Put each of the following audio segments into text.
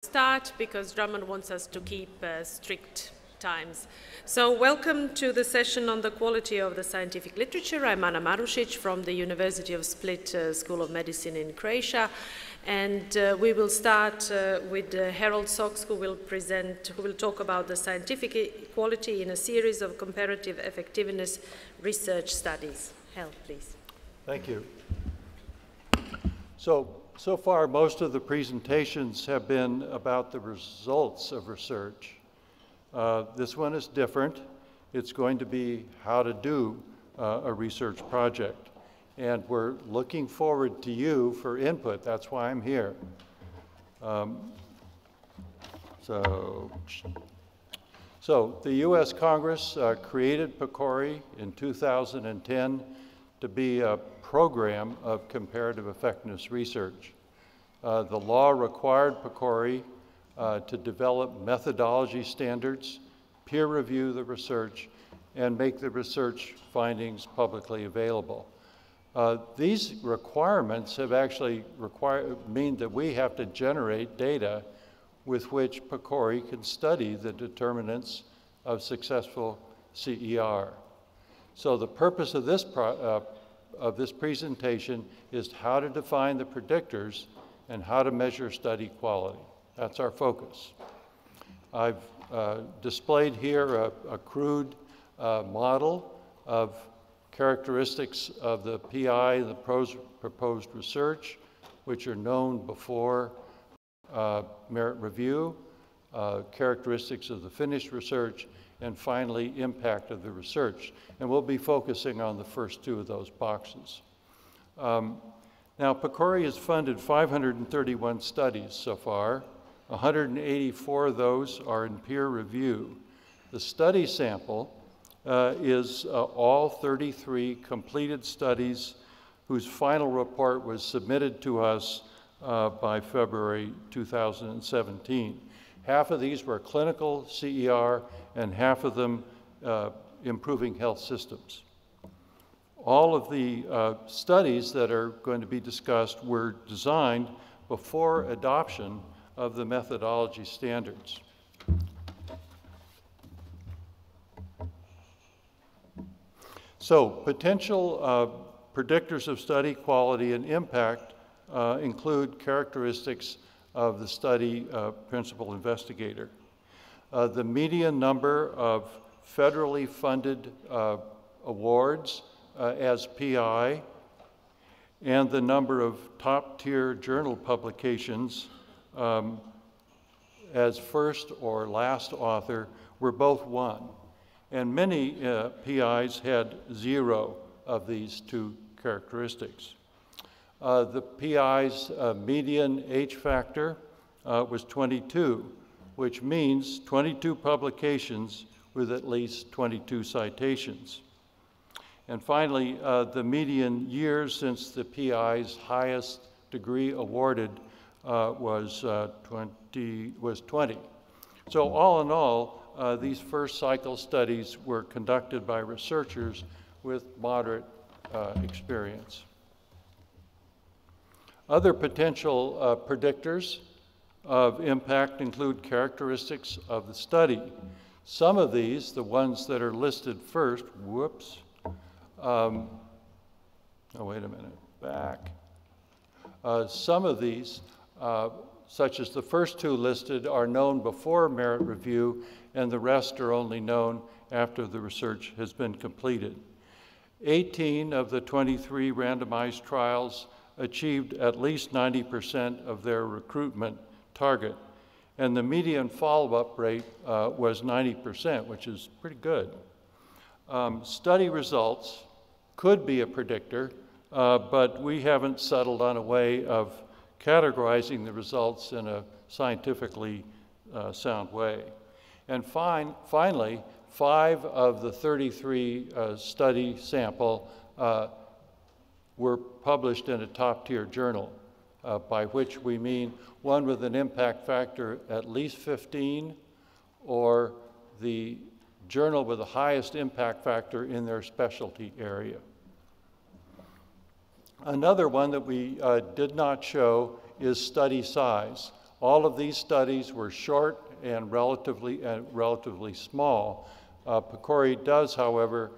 Start because Drummond wants us to keep strict times. So welcome to the session on the quality of the scientific literature. I'm Ana Marušić from the University of Split School of Medicine in Croatia, and we will start with Harold Sox, who will talk about the scientific quality in a series of comparative effectiveness research studies. Harold, please. Thank you. So far, most of the presentations have been about the results of research. This one is different. It's going to be how to do a research project. And we're looking forward to you for input. That's why I'm here. So the U.S. Congress created PCORI in 2010 to be a program of comparative effectiveness research. The law required PCORI to develop methodology standards, peer review the research, and make the research findings publicly available. These requirements have actually mean that we have to generate data with which PCORI can study the determinants of successful CER. So the purpose of this presentation is how to define the predictors and how to measure study quality. That's our focus. I've displayed here a crude model of characteristics of the PI, the proposed research, which are known before merit review, characteristics of the finished research, and finally, impact of the research. And we'll be focusing on the first two of those boxes. Now, PCORI has funded 531 studies so far. 184 of those are in peer review. The study sample is all 33 completed studies whose final report was submitted to us by February 2017. Half of these were clinical CER, and half of them improving health systems. All of the studies that are going to be discussed were designed before adoption of the methodology standards. So potential predictors of study quality and impact include characteristics of the study principal investigator. The median number of federally funded awards as PI and the number of top-tier journal publications as first or last author were both 1. And many PIs had 0 of these two characteristics. The PI's median H factor was 22, which means 22 publications with at least 22 citations. And finally, the median years since the PI's highest degree awarded was 20. So all in all, these first cycle studies were conducted by researchers with moderate experience. Other potential predictors of impact include characteristics of the study. Some of these, the ones that are listed first, oh, wait a minute, back. Some of these, such as the first two listed, are known before merit review, and the rest are only known after the research has been completed. 18 of the 23 randomized trials achieved at least 90% of their recruitment target, and the median follow-up rate was 90%, which is pretty good. Study results could be a predictor, but we haven't settled on a way of categorizing the results in a scientifically sound way. And finally, 5 of the 33 study sample were published in a top-tier journal, by which we mean one with an impact factor at least 15, or the journal with the highest impact factor in their specialty area. Another one that we did not show is study size. All of these studies were short and relatively small. PCORI does, however,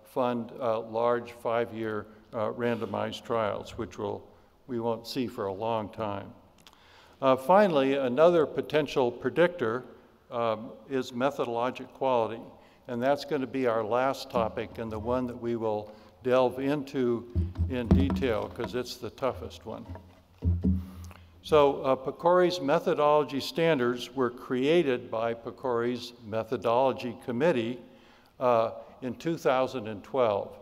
fund large 5-year randomized trials, which we won't see for a long time. Finally, another potential predictor is methodologic quality, and that's going to be our last topic and the one that we will delve into in detail because it's the toughest one. So PCORI's methodology standards were created by PCORI's methodology committee in 2012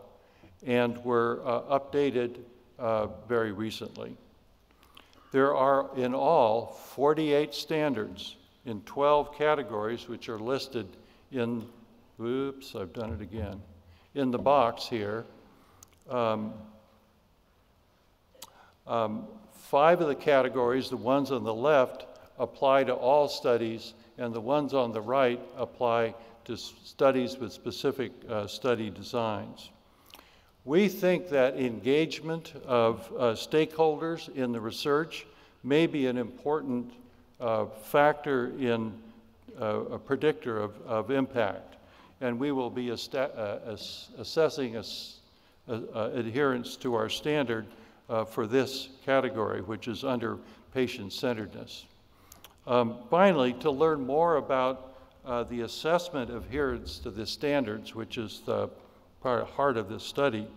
and were updated very recently. There are in all 48 standards in 12 categories which are listed in, oops, I've done it again, in the box here. 5 of the categories, the ones on the left, apply to all studies, and the ones on the right apply to studies with specific study designs. We think that engagement of stakeholders in the research may be an important factor in a predictor of impact, and we will be assessing adherence to our standard for this category, which is under patient-centeredness. Finally, to learn more about the assessment of adherence to the standards, which is the heart of this study,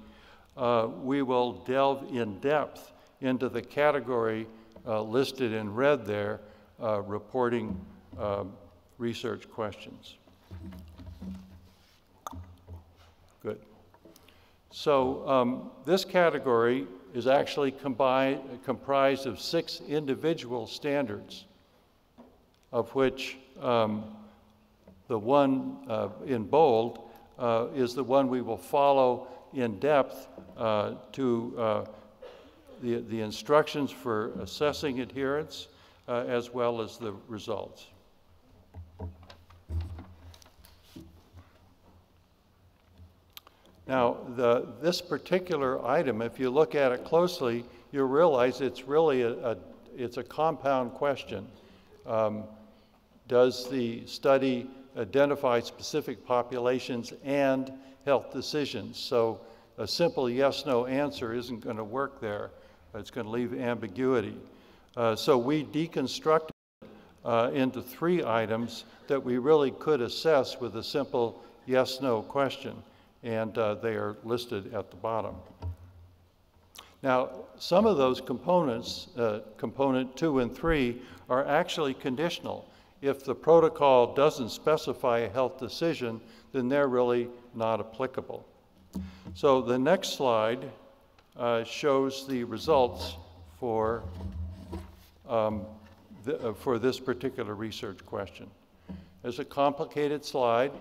we will delve in depth into the category listed in red there, reporting research questions. Good. So this category is actually comprised of 6 individual standards, of which the one in bold is the one we will follow in depth to the instructions for assessing adherence as well as the results. Now, this particular item, if you look at it closely, you'll realize it's really it's a compound question. Does the study identify specific populations and health decisions? So a simple yes-no answer isn't going to work there. It's going to leave ambiguity. So we deconstructed it into 3 items that we really could assess with a simple yes-no question, and they are listed at the bottom. Now, some of those components, component 2 and 3, are actually conditional. If the protocol doesn't specify a health decision, then they're really not applicable. So the next slide shows the results for this particular research question. It's a complicated slide,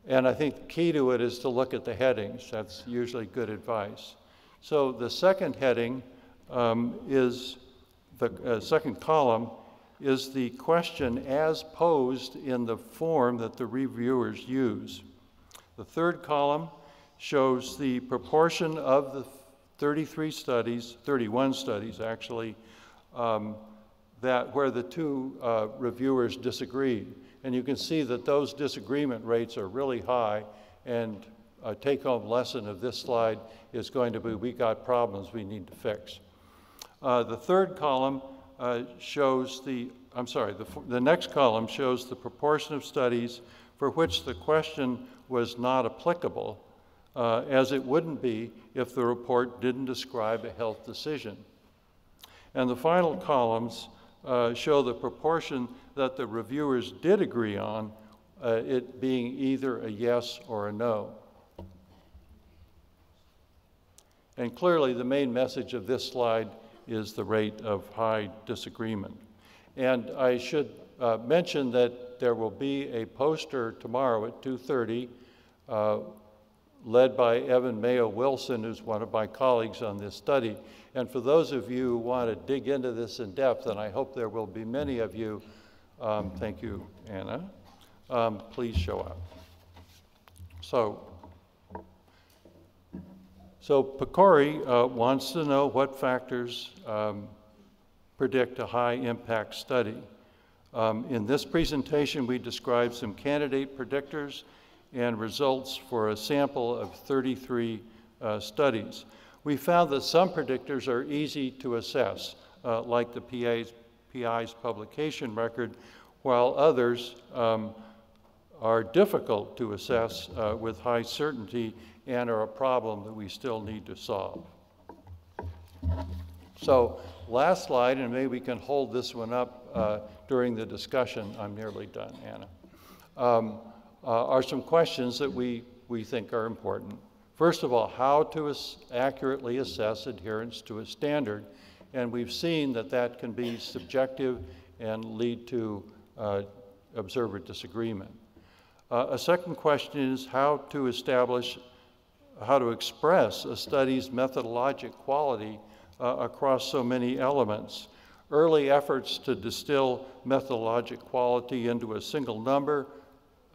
and I think the key to it is to look at the headings. That's usually good advice. So the second heading is, the second column is the question as posed in the form that the reviewers use. The third column shows the proportion of the 31 studies actually, where the 2 reviewers disagreed. And you can see that those disagreement rates are really high, and a take-home lesson of this slide is going to be, we got problems we need to fix. The third column shows the next column shows the proportion of studies for which the question was not applicable, as it wouldn't be if the report didn't describe a health decision. And the final columns show the proportion that the reviewers did agree on, it being either a yes or a no. And clearly, the main message of this slide is the rate of high disagreement. And I should mention that there will be a poster tomorrow at 2:30 led by Evan Mayo Wilson, who's one of my colleagues on this study. And for those of you who want to dig into this in depth, and I hope there will be many of you, thank you, Anna, please show up. So PCORI wants to know what factors predict a high-impact study. In this presentation, we describe some candidate predictors and results for a sample of 33 studies. We found that some predictors are easy to assess, like the PI's publication record, while others are difficult to assess with high certainty and are a problem that we still need to solve. So last slide, and maybe we can hold this one up during the discussion. I'm nearly done, Anna. Are some questions that we think are important. First of all, how to accurately assess adherence to a standard, and we've seen that that can be subjective and lead to observer disagreement. A second question is how to express a study's methodologic quality across so many elements. Early efforts to distill methodologic quality into a single number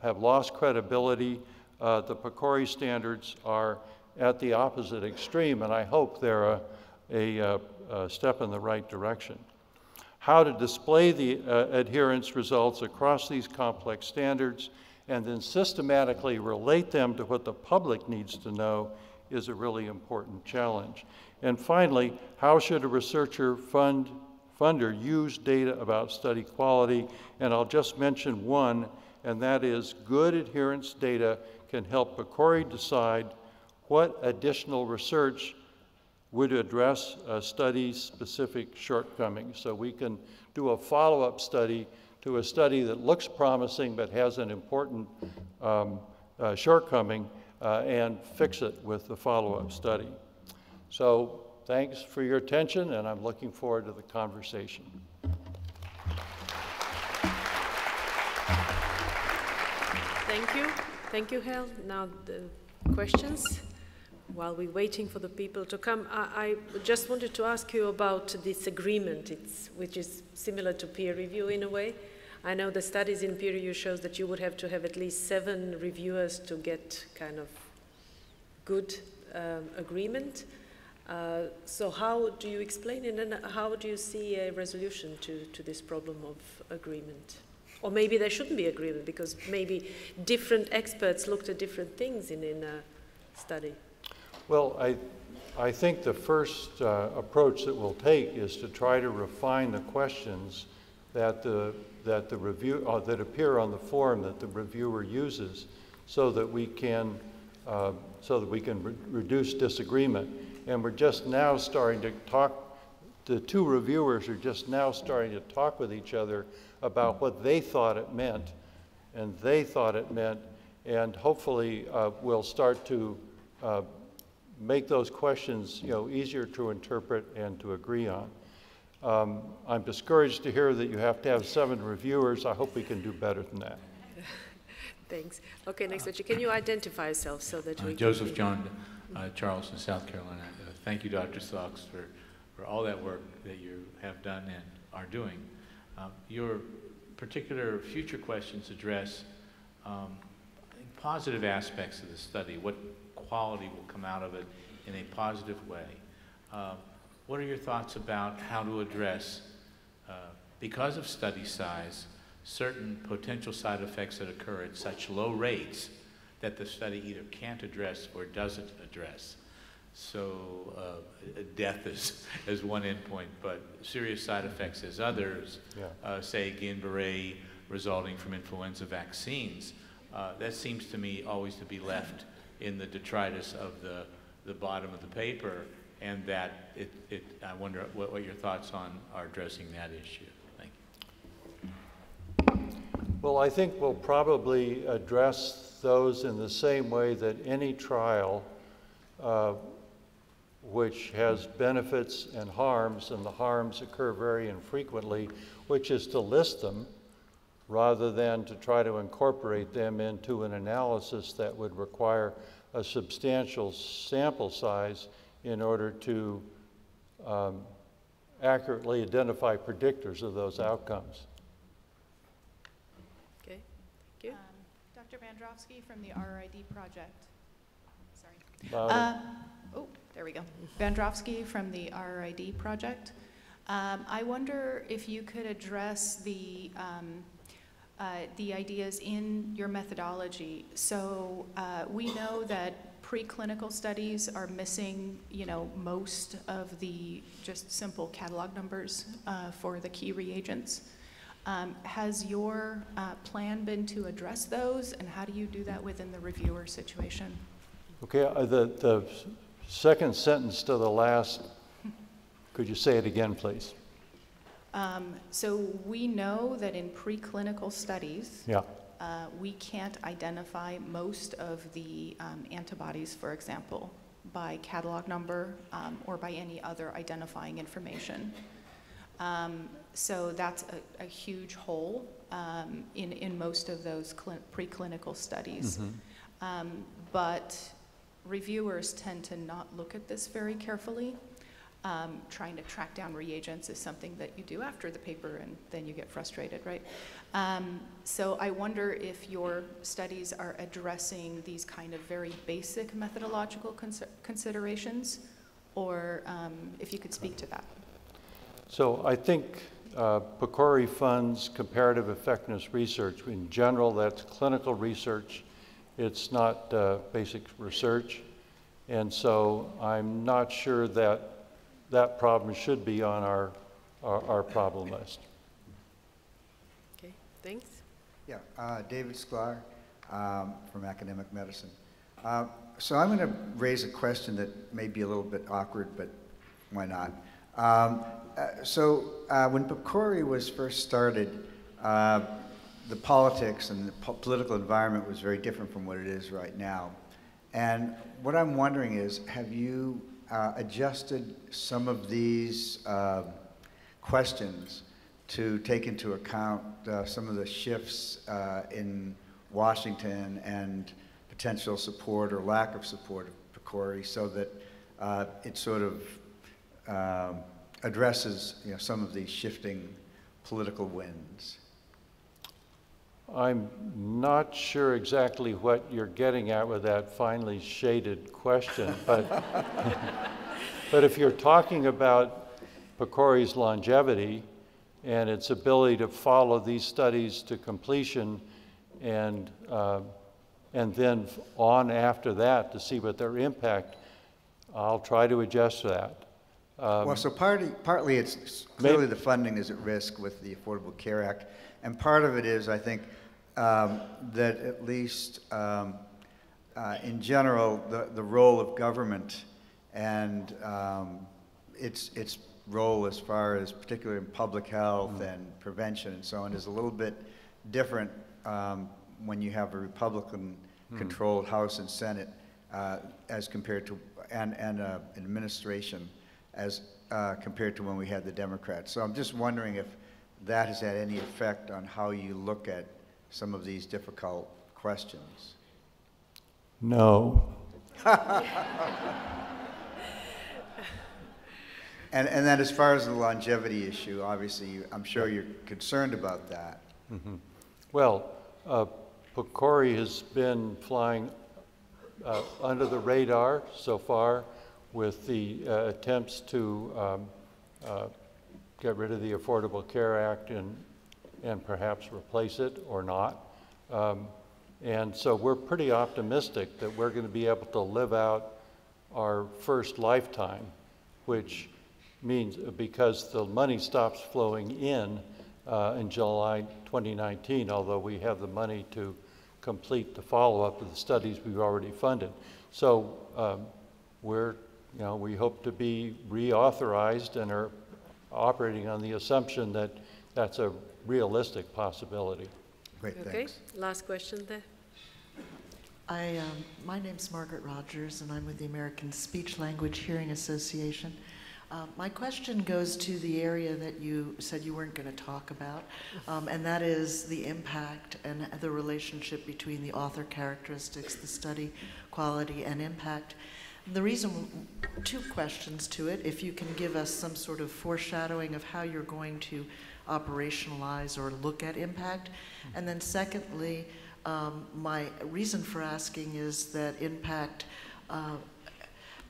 have lost credibility. The PCORI standards are at the opposite extreme, and I hope they're a step in the right direction. How to display the adherence results across these complex standards and then systematically relate them to what the public needs to know is a really important challenge. And finally, how should a researcher funder use data about study quality? And I'll just mention one, and that is good adherence data can help PCORI decide what additional research would address a study's specific shortcomings. So we can do a follow-up study to a study that looks promising but has an important shortcoming and fix it with the follow-up study. So thanks for your attention, and I'm looking forward to the conversation. Thank you. Thank you, Hal. Now the questions. While we're waiting for the people to come, I just wanted to ask you about this agreement, which is similar to peer review in a way. I know the studies in peer review shows that you would have to have at least 7 reviewers to get kind of good agreement. So how do you explain it, and how do you see a resolution to this problem of agreement? Or maybe there shouldn't be agreement because maybe different experts looked at different things in a study. Well, I think the first approach that we'll take is to try to refine the questions that that appear on the form that the reviewer uses, so that we can reduce disagreement. And we're just now starting to talk. The 2 reviewers are just now starting to talk with each other about what they thought it meant, and they thought it meant, and hopefully we'll start to make those questions, easier to interpret and to agree on. I'm discouraged to hear that you have to have 7 reviewers. I hope we can do better than that. Thanks. Okay, next question. Can you identify yourself so that we Joseph John, Charleston, South Carolina. Thank you, Dr. Sachs, for all that work that you have done and are doing. Your particular future questions address positive aspects of the study, what quality will come out of it in a positive way. What are your thoughts about how to address, because of study size, certain potential side effects that occur at such low rates that the study either can't address or doesn't address? So death as one endpoint, but serious side effects as others, say Guillain-Barré resulting from influenza vaccines. That seems to me always to be left in the detritus of the bottom of the paper, and that I wonder what your thoughts are addressing that issue. Thank you. Well, I think we'll probably address those in the same way that any trial which has benefits and the harms occur very infrequently, which is to list them rather than to try to incorporate them into an analysis that would require a substantial sample size in order to accurately identify predictors of those outcomes. Okay, thank you. Dr. Vandrowski from the RID project. Sorry. Oh, there we go. Vandrowski from the RID project. I wonder if you could address the ideas in your methodology. So we know that preclinical studies are missing, most of the just simple catalog numbers for the key reagents. Has your plan been to address those, and how do you do that within the reviewer situation? Okay, the second sentence to the last, could you say it again, please? So we know that in preclinical studies, Yeah. We can't identify most of the antibodies, for example, by catalog number or by any other identifying information. So that's a huge hole in most of those preclinical studies. Mm-hmm. But reviewers tend to not look at this very carefully. Trying to track down reagents is something that you do after the paper, and then you get frustrated, right? So I wonder if your studies are addressing these kind of very basic methodological considerations, or if you could speak to that. So I think PCORI funds comparative effectiveness research. In general, that's clinical research. It's not basic research. And so I'm not sure that that problem should be on our problem list. Okay, thanks. Yeah, David Sklar from Academic Medicine. So I'm going to raise a question that may be a little bit awkward, but why not? When PCORI was first started, the politics and the political environment was very different from what it is right now. And what I'm wondering is, have you adjusted some of these questions to take into account some of the shifts in Washington and potential support or lack of support of PCORI, so that it sort of addresses some of these shifting political winds? I'm not sure exactly what you're getting at with that finely shaded question, but, but if you're talking about PCORI's longevity and its ability to follow these studies to completion and then on after that to see what their impact, I'll try to adjust to that. Well, so partly it's clearly the funding is at risk with the Affordable Care Act, and part of it is, I think, that at least in general, the role of government and its role as far as particularly in public health and prevention and so on is a little bit different when you have a Republican-controlled House and Senate as compared to, and an administration as compared to when we had the Democrats. So I'm just wondering if that has had any effect on how you look at some of these difficult questions. No. And then as far as the longevity issue, obviously, I'm sure you're concerned about that. Mm-hmm. Well, PCORI has been flying under the radar so far with the attempts to get rid of the Affordable Care Act and perhaps replace it or not. And so we're pretty optimistic that we're going to be able to live out our first lifetime, which means because the money stops flowing in July 2019, although we have the money to complete the follow-up of the studies we've already funded. So we hope to be reauthorized and are operating on the assumption that that's a realistic possibility. Great, Okay, thanks. last question there. My name's Margaret Rogers, and I'm with the American Speech Language Hearing Association. My question goes to the area that you said you weren't going to talk about, and that is the impact and the relationship between the author characteristics, the study quality, and impact. The reason, two questions to it, if you can give us some sort of foreshadowing of how you're going to operationalize or look at impact. And then secondly, my reason for asking is that impact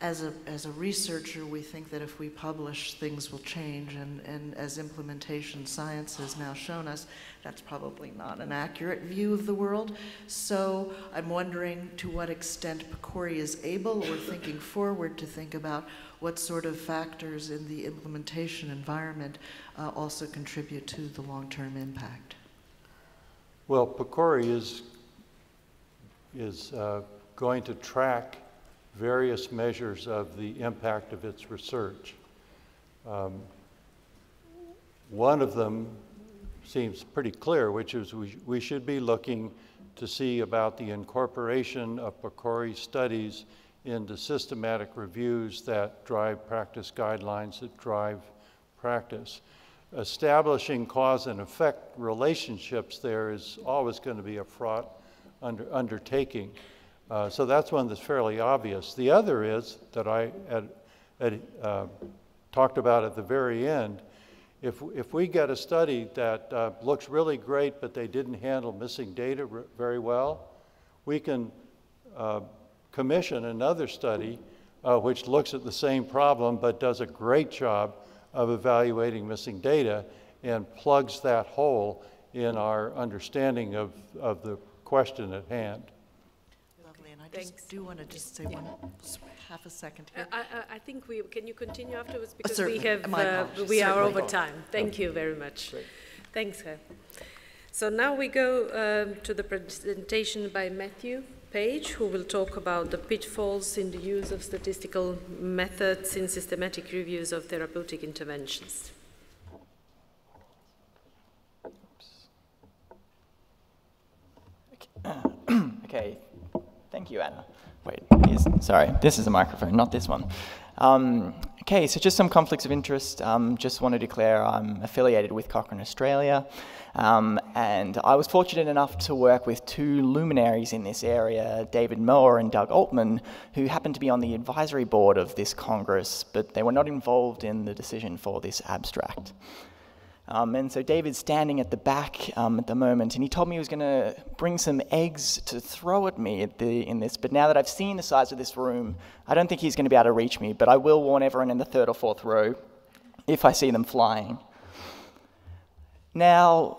as a researcher, we think that if we publish, things will change, and as implementation science has now shown us, that's probably not an accurate view of the world. So I'm wondering to what extent PCORI is able, or thinking forward, to think about what sort of factors in the implementation environment also contribute to the long-term impact. Well, PCORI is going to track various measures of the impact of its research. One of them seems pretty clear, which is we should be looking to see about the incorporation of PCORI studies into systematic reviews that drive practice guidelines, that drive practice. Establishing cause and effect relationships there is always going to be a fraught undertaking. So that's one that's fairly obvious. The other is, that I had talked about at the very end, if we get a study that looks really great, but they didn't handle missing data very well, we can commission another study which looks at the same problem but does a great job of evaluating missing data and plugs that hole in our understanding of the question at hand. Lovely, and I just do want to just say half a second here. I think can you continue afterwards, because certainly. we are over time. Thank you very much. Great. Thanks, Herr. So now we go to the presentation by Matthew Page, who will talk about the pitfalls in the use of statistical methods in systematic reviews of therapeutic interventions. Okay, thank you, Anna. Wait, sorry, this is the microphone, not this one. Okay, so just some conflicts of interest. Just want to declare I'm affiliated with Cochrane Australia, and I was fortunate enough to work with two luminaries in this area, David Moore and Doug Altman, who happened to be on the advisory board of this Congress, but they were not involved in the decision for this abstract. And so David's standing at the back at the moment, and he told me he was going to bring some eggs to throw at me in this, but now that I've seen the size of this room, I don't think he's going to be able to reach me, but I will warn everyone in the third or fourth row if I see them flying. Now,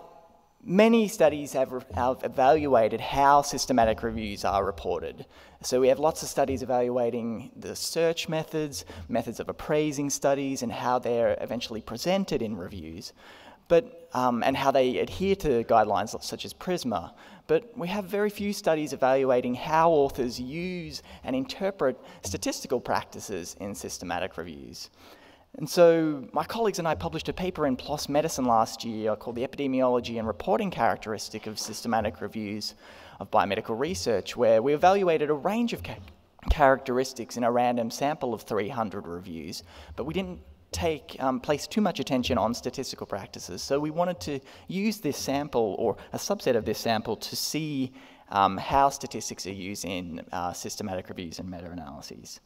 many studies have evaluated how systematic reviews are reported. So we have lots of studies evaluating the search methods, methods of appraising studies, and how they're eventually presented in reviews, and how they adhere to guidelines such as PRISMA. But we have very few studies evaluating how authors use and interpret statistical practices in systematic reviews. And so my colleagues and I published a paper in PLOS Medicine last year called The Epidemiology and Reporting Characteristic of Systematic Reviews of Biomedical Research, where we evaluated a range of characteristics in a random sample of 300 reviews, but we didn't place too much attention on statistical practices. So we wanted to use this sample, or a subset of this sample, to see how statistics are used in systematic reviews and meta-analyses.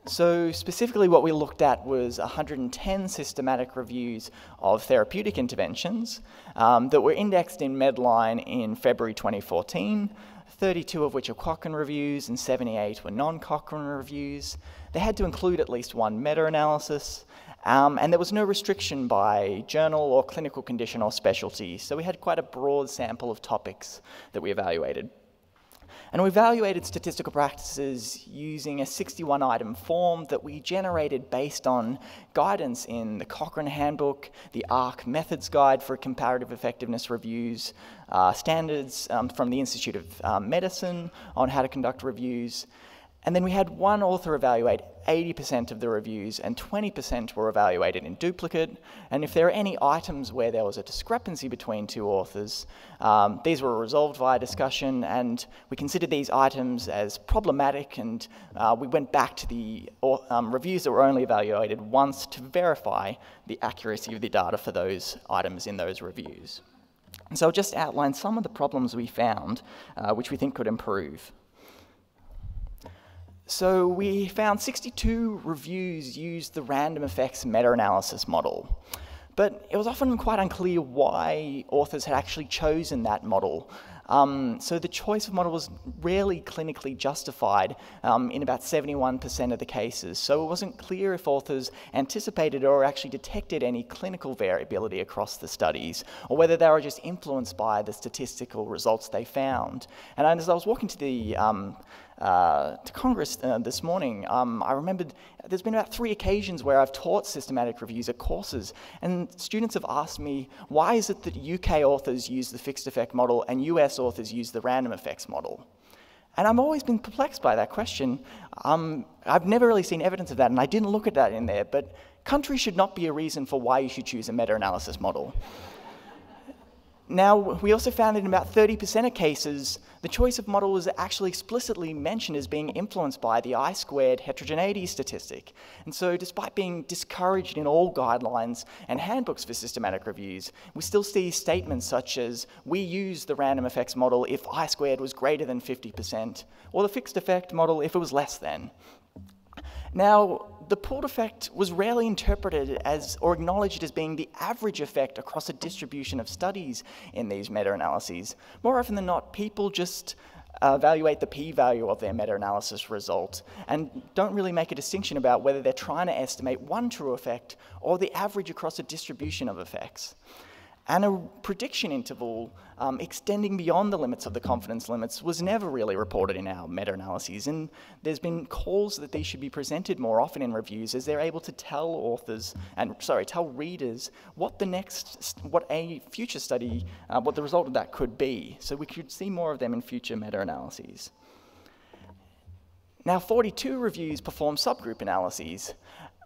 So specifically what we looked at was 110 systematic reviews of therapeutic interventions that were indexed in Medline in February 2014, 32 of which are Cochrane reviews and 78 were non-Cochrane reviews. They had to include at least one meta-analysis, and there was no restriction by journal or clinical condition or specialty, so we had quite a broad sample of topics that we evaluated. And we evaluated statistical practices using a 61-item form that we generated based on guidance in the Cochrane Handbook, the ARC Methods Guide for Comparative Effectiveness Reviews, standards from the Institute of Medicine on how to conduct reviews. And then we had one author evaluate 80% of the reviews, and 20% were evaluated in duplicate. And if there are any items where there was a discrepancy between two authors, these were resolved via discussion, and we considered these items as problematic, and we went back to the reviews that were only evaluated once to verify the accuracy of the data for those items in those reviews. And so I'll just outline some of the problems we found, which we think could improve. So we found 62 reviews used the random effects meta-analysis model, but it was often quite unclear why authors had actually chosen that model. So the choice of model was rarely clinically justified in about 71% of the cases. So it wasn't clear if authors anticipated or actually detected any clinical variability across the studies, or whether they were just influenced by the statistical results they found. And as I was walking to the to Congress this morning, I remembered there's been about 3 occasions where I've taught systematic reviews at courses, and students have asked me, why is it that UK authors use the fixed effect model and US authors use the random effects model? And I've always been perplexed by that question. I've never really seen evidence of that, and I didn't look at that in there, but country should not be a reason for why you should choose a meta-analysis model. Now, we also found that in about 30% of cases, the choice of model was actually explicitly mentioned as being influenced by the I-squared heterogeneity statistic. And so despite being discouraged in all guidelines and handbooks for systematic reviews, we still see statements such as, we use the random effects model if I-squared was greater than 50%, or the fixed effect model if it was less than. Now, the pooled effect was rarely interpreted as or acknowledged as being the average effect across a distribution of studies in these meta-analyses. More often than not, people just evaluate the p-value of their meta-analysis result and don't really make a distinction about whether they're trying to estimate one true effect or the average across a distribution of effects. And a prediction interval extending beyond the limits of the confidence limits was never really reported in our meta-analyses, and there's been calls that these should be presented more often in reviews as they're able to tell authors, tell readers what a future study, what the result of that could be. So we could see more of them in future meta-analyses. Now, 42 reviews performed subgroup analyses,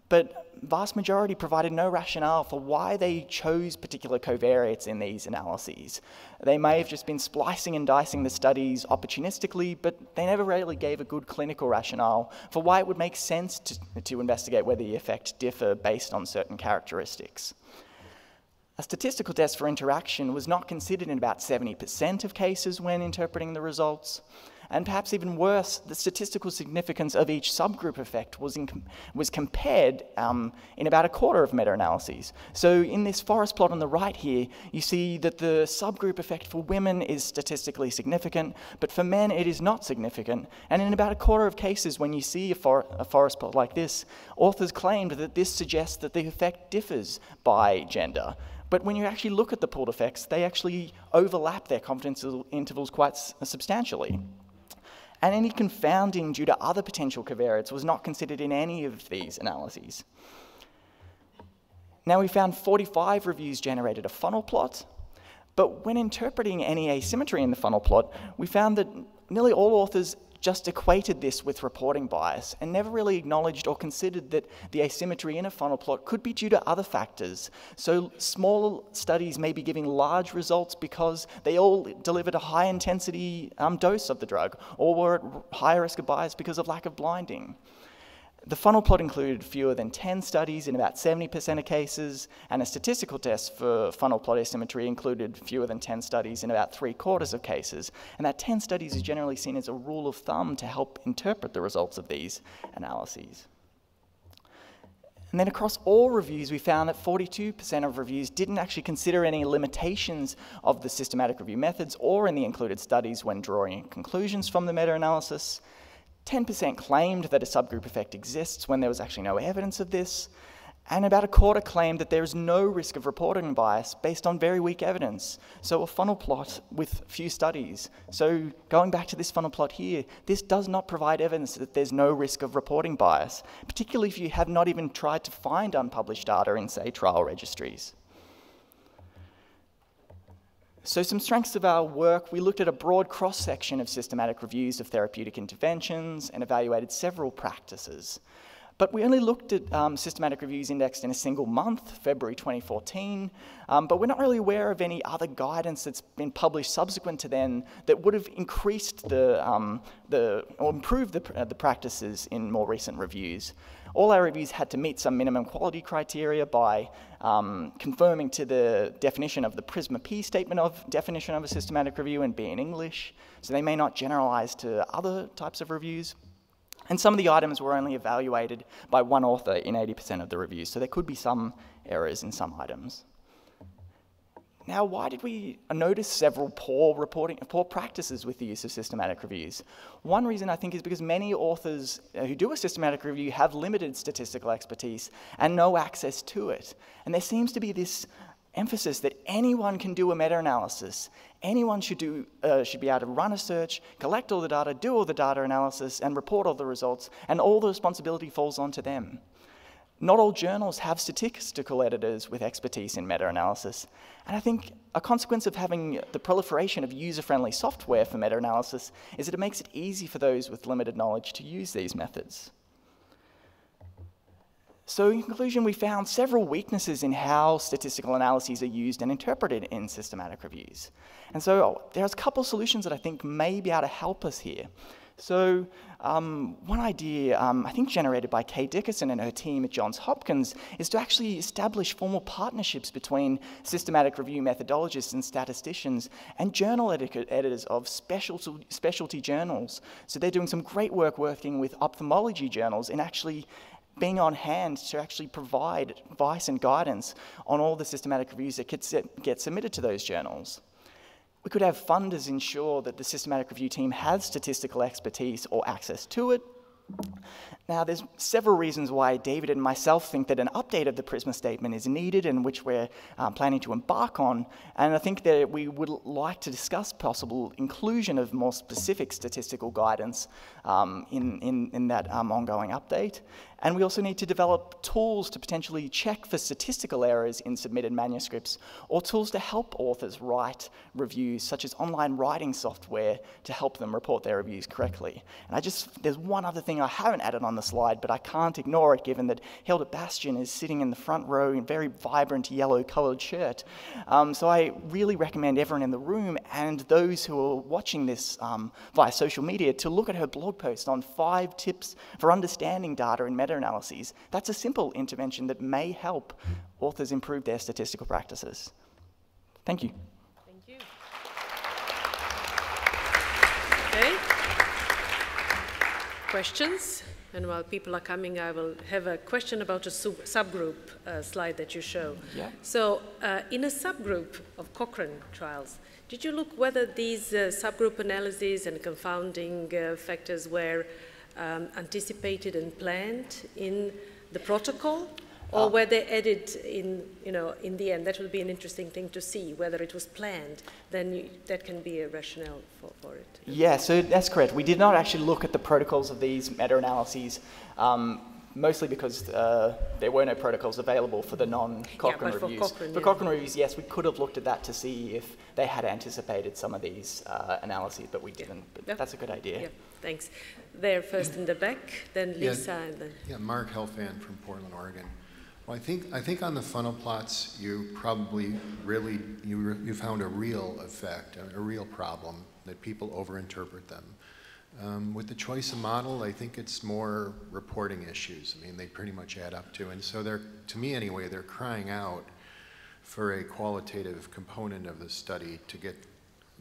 but vast majority provided no rationale for why they chose particular covariates in these analyses. They may have just been splicing and dicing the studies opportunistically, but they never really gave a good clinical rationale for why it would make sense to investigate whether the effects differ based on certain characteristics. A statistical test for interaction was not considered in about 70% of cases when interpreting the results. And perhaps even worse, the statistical significance of each subgroup effect was compared in about a quarter of meta-analyses. So in this forest plot on the right here, you see that the subgroup effect for women is statistically significant, but for men it is not significant. And in about a quarter of cases, when you see a forest plot like this, authors claimed that this suggests that the effect differs by gender. But when you actually look at the pooled effects, they actually overlap their confidence intervals quite substantially. And any confounding due to other potential covariates was not considered in any of these analyses. Now, we found 45 reviews generated a funnel plot, but when interpreting any asymmetry in the funnel plot, we found that nearly all authors just equated this with reporting bias and never really acknowledged or considered that the asymmetry in a funnel plot could be due to other factors. So small studies may be giving large results because they all delivered a high intensity dose of the drug, or were at higher risk of bias because of lack of blinding. The funnel plot included fewer than 10 studies in about 70% of cases, and a statistical test for funnel plot asymmetry included fewer than 10 studies in about 3/4 of cases. And that 10 studies is generally seen as a rule of thumb to help interpret the results of these analyses. And then across all reviews, we found that 42% of reviews didn't actually consider any limitations of the systematic review methods or in the included studies when drawing conclusions from the meta-analysis. 10% claimed that a subgroup effect exists when there was actually no evidence of this, and about a quarter claimed that there is no risk of reporting bias based on very weak evidence. So a funnel plot with few studies. So going back to this funnel plot here, this does not provide evidence that there's no risk of reporting bias, particularly if you have not even tried to find unpublished data in, say, trial registries. So some strengths of our work: we looked at a broad cross-section of systematic reviews of therapeutic interventions and evaluated several practices. But we only looked at systematic reviews indexed in a single month, February 2014, but we're not really aware of any other guidance that's been published subsequent to then that would have increased or improved the practices in more recent reviews. All our reviews had to meet some minimum quality criteria by conforming to the definition of the Prisma P statement of definition of a systematic review and be in English, so they may not generalize to other types of reviews. And some of the items were only evaluated by one author in 80% of the reviews, so there could be some errors in some items. Now, why did we notice several poor practices with the use of systematic reviews? One reason, I think, is because many authors who do a systematic review have limited statistical expertise and no access to it. And there seems to be this emphasis that anyone can do a meta-analysis. Anyone should be able to run a search, collect all the data, do all the data analysis, and report all the results, and all the responsibility falls onto them. Not all journals have statistical editors with expertise in meta-analysis, and I think a consequence of having the proliferation of user-friendly software for meta-analysis is that it makes it easy for those with limited knowledge to use these methods. So in conclusion, we found several weaknesses in how statistical analyses are used and interpreted in systematic reviews. And so there's a couple solutions that I think may be able to help us here. So one idea, I think generated by Kay Dickerson and her team at Johns Hopkins, is to actually establish formal partnerships between systematic review methodologists and statisticians and journal editors of specialty journals. So they're doing some great work working with ophthalmology journals in actually being on hand to actually provide advice and guidance on all the systematic reviews that get submitted to those journals. We could have funders ensure that the systematic review team has statistical expertise or access to it. Now, there's several reasons why David and myself think that an update of the PRISMA statement is needed and which we're planning to embark on. And I think that we would like to discuss possible inclusion of more specific statistical guidance in that ongoing update. And we also need to develop tools to potentially check for statistical errors in submitted manuscripts, or tools to help authors write reviews, such as online writing software to help them report their reviews correctly. And there's one other thing I haven't added on the slide, but I can't ignore it given that Hilda Bastian is sitting in the front row in a very vibrant yellow colored shirt. So I really recommend everyone in the room and those who are watching this via social media to look at her blog post on 5 tips for understanding data in meta-analyses. That's a simple intervention that may help authors improve their statistical practices. Thank you. Thank you. Okay. Questions? And while people are coming, I will have a question about a subgroup slide that you show. Yeah. So in a subgroup of Cochrane trials, did you look whether these subgroup analyses and confounding factors were anticipated and planned in the protocol, or were they added in the end? That would be an interesting thing to see, whether it was planned. Then that can be a rationale for it. Yeah, so that's correct. We did not actually look at the protocols of these meta-analyses, mostly because there were no protocols available for the non-Cochrane reviews. For Cochrane reviews, yes, we could have looked at that to see if they had anticipated some of these analyses, but we didn't. But that's a good idea. Yeah, thanks. There, first in the back, then Lisa, and then... Yeah, Marc Helfand from Portland, Oregon. Well, I think on the funnel plots, you probably really, you found a real effect, a real problem, that people overinterpret them. With the choice of model, I think it's more reporting issues. I mean, they pretty much add up to, and so to me anyway, they're crying out for a qualitative component of the study to get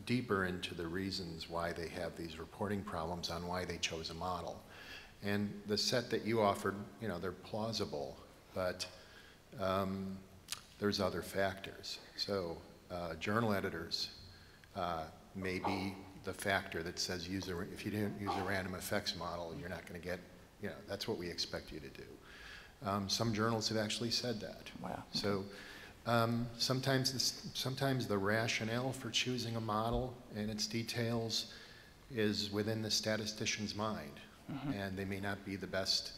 deeper into the reasons why they have these reporting problems, on why they chose a model. And the set that you offered, they're plausible, but there's other factors. So journal editors may be the factor that says if you didn't use a random effects model, you're not going to get, that's what we expect you to do. Some journals have actually said that. Wow. So sometimes the rationale for choosing a model and its details is within the statistician's mind, and they may not be the best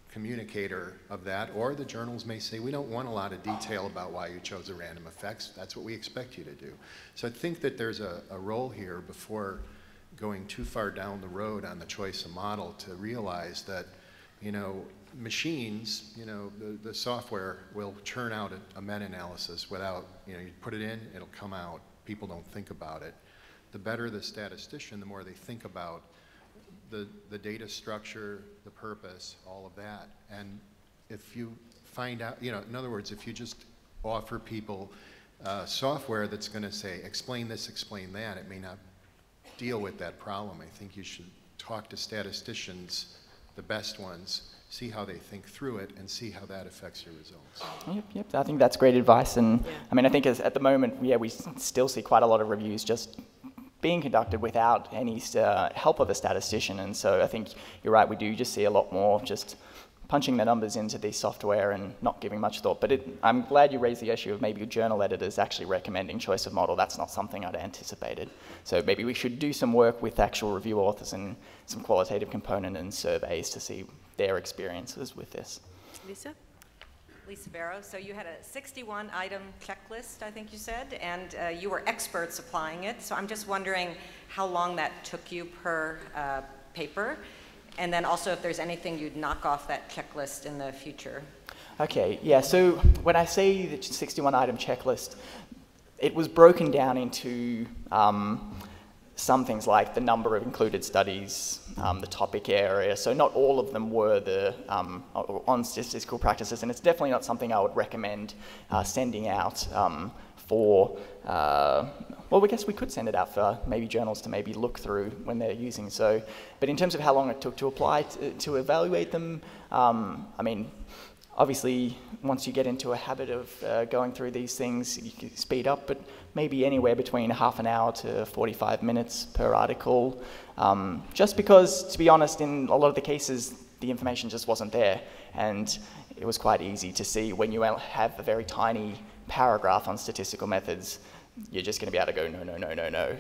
communicator of that, or the journals may say, we don't want a lot of detail about why you chose a random effects, that's what we expect you to do. So I think that there's a role here before going too far down the road on the choice of model to realize that, machines, the software will churn out a meta-analysis without, you put it in, it'll come out, people don't think about it. The better the statistician, the more they think about the data structure, the purpose, all of that. And if you find out, in other words, if you just offer people software that's going to say, explain this, explain that, it may not deal with that problem. I think you should talk to statisticians, the best ones, see how they think through it, and see how that affects your results. Yep. I think that's great advice. And I mean, I think at the moment, we still see quite a lot of reviews just being conducted without any help of a statistician. And so I think you're right, we do just see a lot more just punching the numbers into the software and not giving much thought. But I'm glad you raised the issue of maybe journal editors actually recommending choice of model. That's not something I'd anticipated. So maybe we should do some work with actual review authors and some qualitative component and surveys to see their experiences with this. Lisa Barrow, so you had a 61-item checklist, I think you said, and you were experts applying it. So I'm just wondering how long that took you per paper, and then also if there's anything you'd knock off that checklist in the future. Okay, yeah, so when I say the 61-item checklist, it was broken down into some things like the number of included studies, the topic area. So not all of them were on statistical practices, and it's definitely not something I would recommend sending out for, well, I guess we could send it out for maybe journals to maybe look through when they're using. So, but in terms of how long it took to apply, to evaluate them, I mean, obviously, once you get into a habit of going through these things, you can speed up, but maybe anywhere between half an hour to 45 minutes per article. Just because, to be honest, in a lot of the cases, the information just wasn't there. And it was quite easy to see when you have a very tiny paragraph on statistical methods, you're just going to be able to go, no.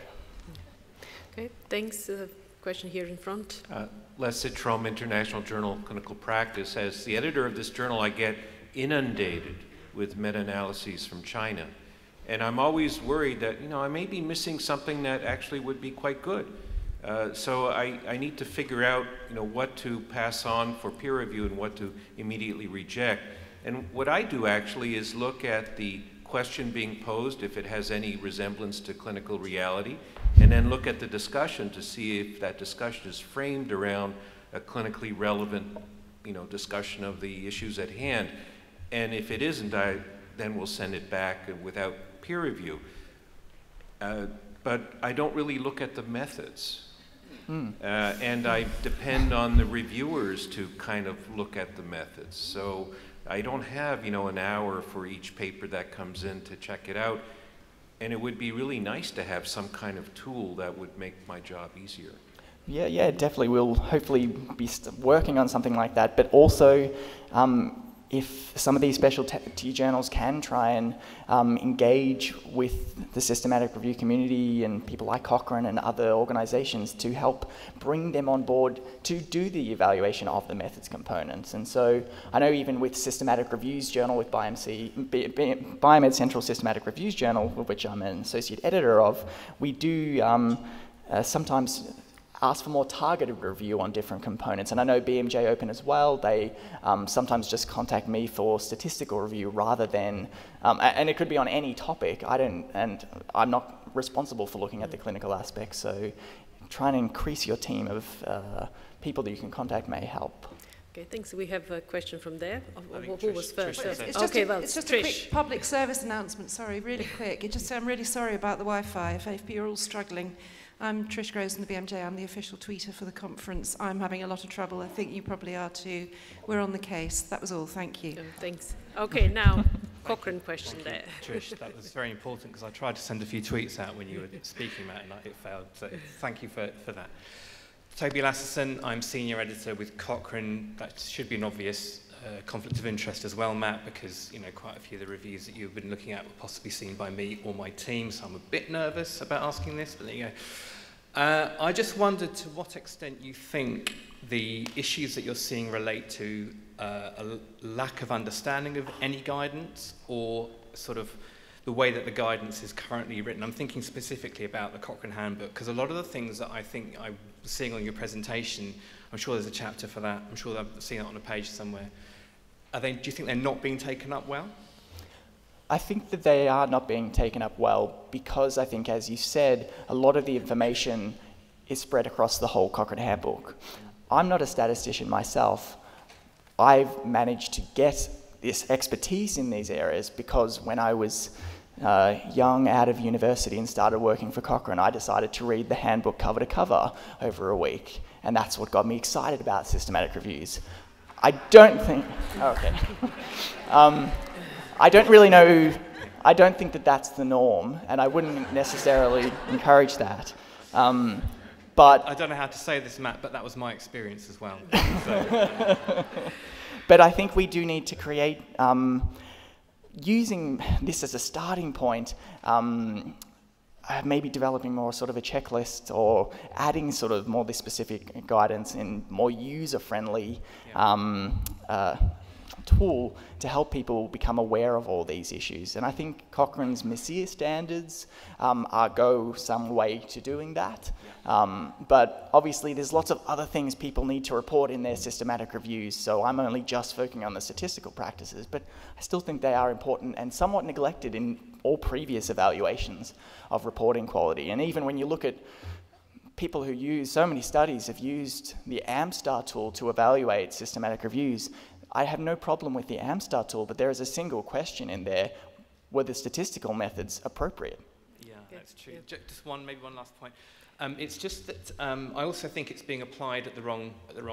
Okay, thanks. Question here in front. Les Citrom, International Journal of Clinical Practice. As the editor of this journal, I get inundated with meta-analyses from China. And I'm always worried that, I may be missing something that actually would be quite good. So I need to figure out, what to pass on for peer review and what to immediately reject. And what I do actually is look at the question being posed, if it has any resemblance to clinical reality, and then look at the discussion to see if that discussion is framed around a clinically relevant, discussion of the issues at hand. And if it isn't, then we'll send it back without peer review. But I don't really look at the methods. And I depend on the reviewers to kind of look at the methods. So I don't have, an hour for each paper that comes in to check it out. And it would be really nice to have some kind of tool that would make my job easier. Yeah, definitely. We'll hopefully be working on something like that. But also, if some of these specialty journals can try and engage with the systematic review community and people like Cochrane and other organizations to help bring them on board to do the evaluation of the methods components. And so I know even with Systematic Reviews Journal with Biomed Central Systematic Reviews Journal, which I'm an associate editor of, we do sometimes ask for more targeted review on different components. And I know BMJ Open as well, they sometimes just contact me for statistical review rather than, and it could be on any topic. And I'm not responsible for looking at the clinical aspects. So trying to increase your team of people that you can contact may help. Okay, thanks. We have a question from there. Who was first? It's just a quick public service announcement. Sorry, really quick. I'm really sorry about the Wi-Fi. If you're all struggling. I'm Trish Groves from the BMJ. I'm the official tweeter for the conference. I'm having a lot of trouble. I think you probably are too. We're on the case. That was all. Thank you. Thanks. Okay, now Cochrane question there. Trish, that was very important because I tried to send a few tweets out when you were speaking, Matt, and it failed. So thank you for that. Toby Lasserson, I'm senior editor with Cochrane. That should be an obvious conflict of interest as well, Matt, because quite a few of the reviews that you've been looking at were possibly seen by me or my team, so I'm a bit nervous about asking this, but there you go. I just wondered to what extent you think the issues that you're seeing relate to a lack of understanding of any guidance or sort of the way that the guidance is currently written. I'm thinking specifically about the Cochrane Handbook, because a lot of the things that I think I'm seeing on your presentation, I'm sure there's a chapter for that, I'm sure I've seen it on a page somewhere. Do you think they're not being taken up well? I think that they are not being taken up well because I think, as you said, a lot of the information is spread across the whole Cochrane Handbook. I'm not a statistician myself. I've managed to get this expertise in these areas because when I was young, out of university and started working for Cochrane, I decided to read the handbook cover to cover over a week. And that's what got me excited about systematic reviews. I don't think, okay. I don't really know, I don't think that that's the norm, and I wouldn't necessarily encourage that. But I don't know how to say this, Matt, but that was my experience as well. But I think we do need to create, using this as a starting point, maybe developing more sort of a checklist or adding sort of more this specific guidance and more user-friendly tool to help people become aware of all these issues. And I think Cochrane's Messier standards go some way to doing that. But obviously there's lots of other things people need to report in their systematic reviews, so I'm only just focusing on the statistical practices, but I still think they are important and somewhat neglected in all previous evaluations of reporting quality. And even when you look at people who use, so many studies have used the AmStar tool to evaluate systematic reviews. I have no problem with the AmStar tool, but there is a single question in there: were the statistical methods appropriate? Yeah, that's true. Just maybe one last point. It's just that I also think it's being applied at the wrong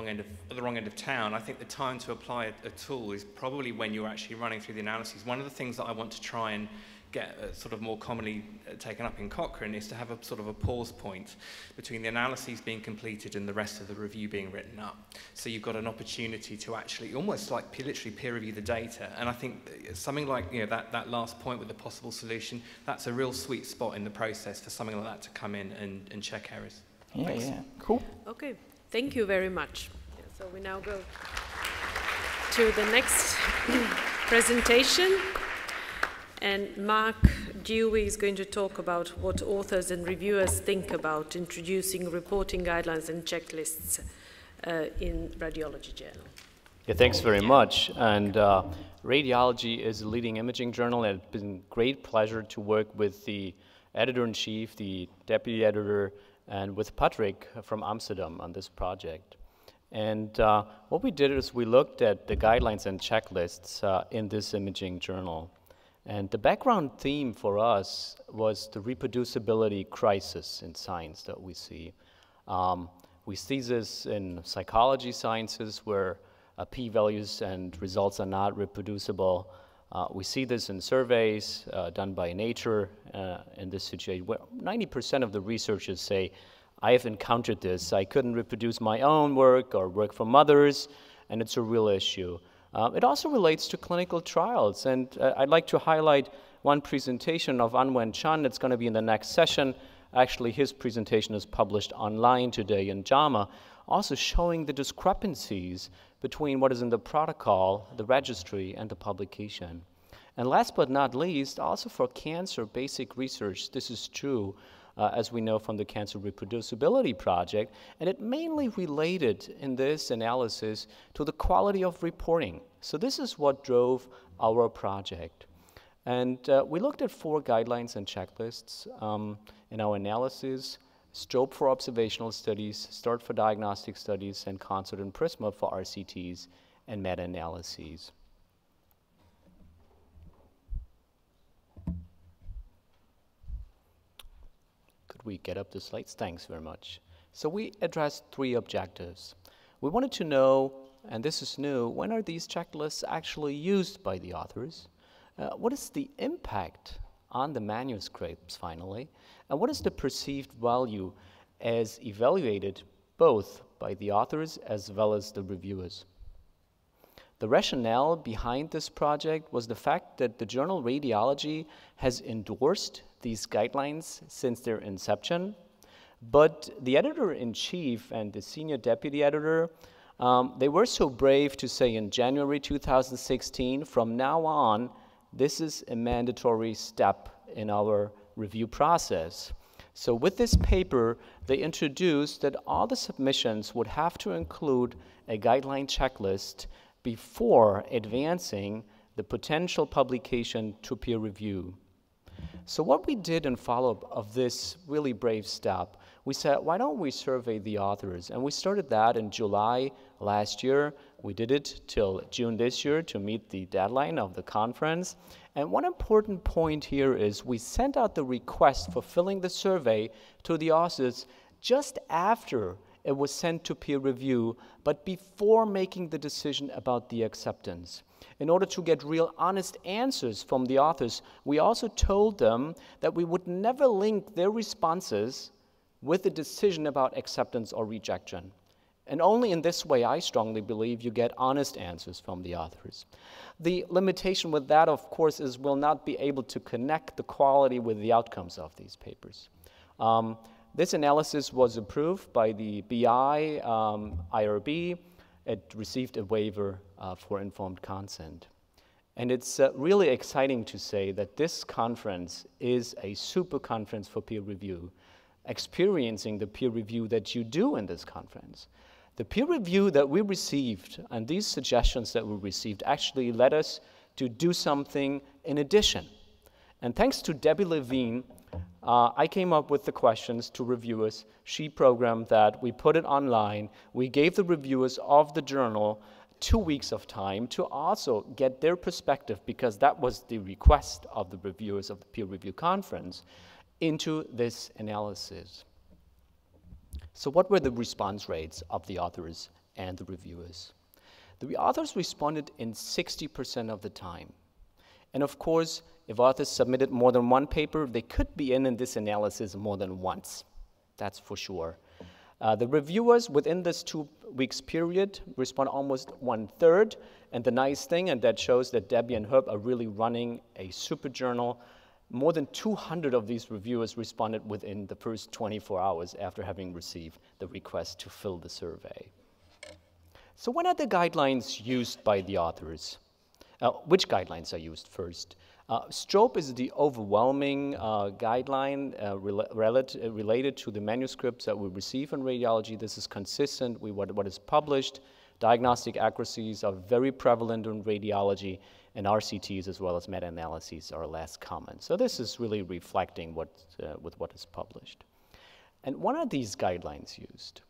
end of town. I think the time to apply a tool is probably when you're actually running through the analyses. One of the things that I want to try and get sort of more commonly taken up in Cochrane is to have a sort of a pause point between the analyses being completed and the rest of the review being written up. So you've got an opportunity to actually almost like literally peer review the data. And I think something like that last point with the possible solution, that's a real sweet spot in the process for something like that to come in and check errors. Yeah, Thanks. yeah, cool. Okay, thank you very much. So we now go to the next presentation. And Marc, Dewey is going to talk about what authors and reviewers think about introducing reporting guidelines and checklists in Radiology Journal. Yeah, thanks very much. And Radiology is a leading imaging journal, and it's been a great pleasure to work with the editor-in-chief, the deputy editor, and with Patrick from Amsterdam on this project. And what we did is we looked at the guidelines and checklists in this imaging journal. And the background theme for us was the reproducibility crisis in science that we see. We see this in psychology sciences where p-values and results are not reproducible. We see this in surveys done by Nature in this situation where 90% of the researchers say, I have encountered this. I couldn't reproduce my own work or work from others, and it's a real issue. It also relates to clinical trials, and I'd like to highlight one presentation of Anwen Chan that's going to be in the next session. Actually, his presentation is published online today in JAMA, also showing the discrepancies between what is in the protocol, the registry, and the publication. And last but not least, also for cancer basic research, this is true, as we know from the Cancer Reproducibility Project, and it mainly related in this analysis to the quality of reporting. So this is what drove our project. And we looked at 4 guidelines and checklists in our analysis: Strop for observational studies, START for diagnostic studies, and CONSORT and PRISMA for RCTs and meta-analyses. We get up the slides. Thanks very much. So we addressed 3 objectives. We wanted to know, and this is new, when are these checklists actually used by the authors? What is the impact on the manuscripts finally? And what is the perceived value as evaluated both by the authors as well as the reviewers? The rationale behind this project was the fact that the journal Radiology has endorsed these guidelines since their inception, but the editor-in-chief and the senior deputy editor, they were so brave to say in January 2016, from now on, this is a mandatory step in our review process. So with this paper, they introduced that all the submissions would have to include a guideline checklist before advancing the potential publication to peer review. So what we did in follow-up of this really brave step, we said, why don't we survey the authors? And we started that in July last year. We did it till June this year to meet the deadline of the conference. And one important point here is we sent out the request for filling the survey to the authors just after it was sent to peer review, but before making the decision about the acceptance. In order to get real honest answers from the authors, we also told them that we would never link their responses with the decision about acceptance or rejection. And only in this way, I strongly believe, you get honest answers from the authors. The limitation with that, of course, is we'll not be able to connect the quality with the outcomes of these papers. This analysis was approved by the BI, IRB. It received a waiver for informed consent. And it's really exciting to say that this conference is a super conference for peer review, experiencing the peer review that you do in this conference. The peer review that we received and these suggestions that we received actually led us to do something in addition. And thanks to Debbie Levine, I came up with the questions to reviewers. She programmed that. We put it online. We gave the reviewers of the journal 2 weeks of time to also get their perspective, because that was the request of the reviewers of the peer review conference, into this analysis. So what were the response rates of the authors and the reviewers? The authors responded in 60% of the time. And of course, if authors submitted more than one paper, they could be in this analysis more than once. That's for sure. The reviewers within this 2 weeks period respond almost 1/3. And the nice thing, and that shows that Debbie and Herb are really running a super journal, more than 200 of these reviewers responded within the first 24 hours after having received the request to fill the survey. So when are the guidelines used by the authors? Which guidelines are used first? Strop is the overwhelming guideline related to the manuscripts that we receive in radiology. This is consistent with what is published. Diagnostic accuracies are very prevalent in radiology, and RCTs as well as meta-analyses are less common. So this is really reflecting with what is published. And one of these guidelines used,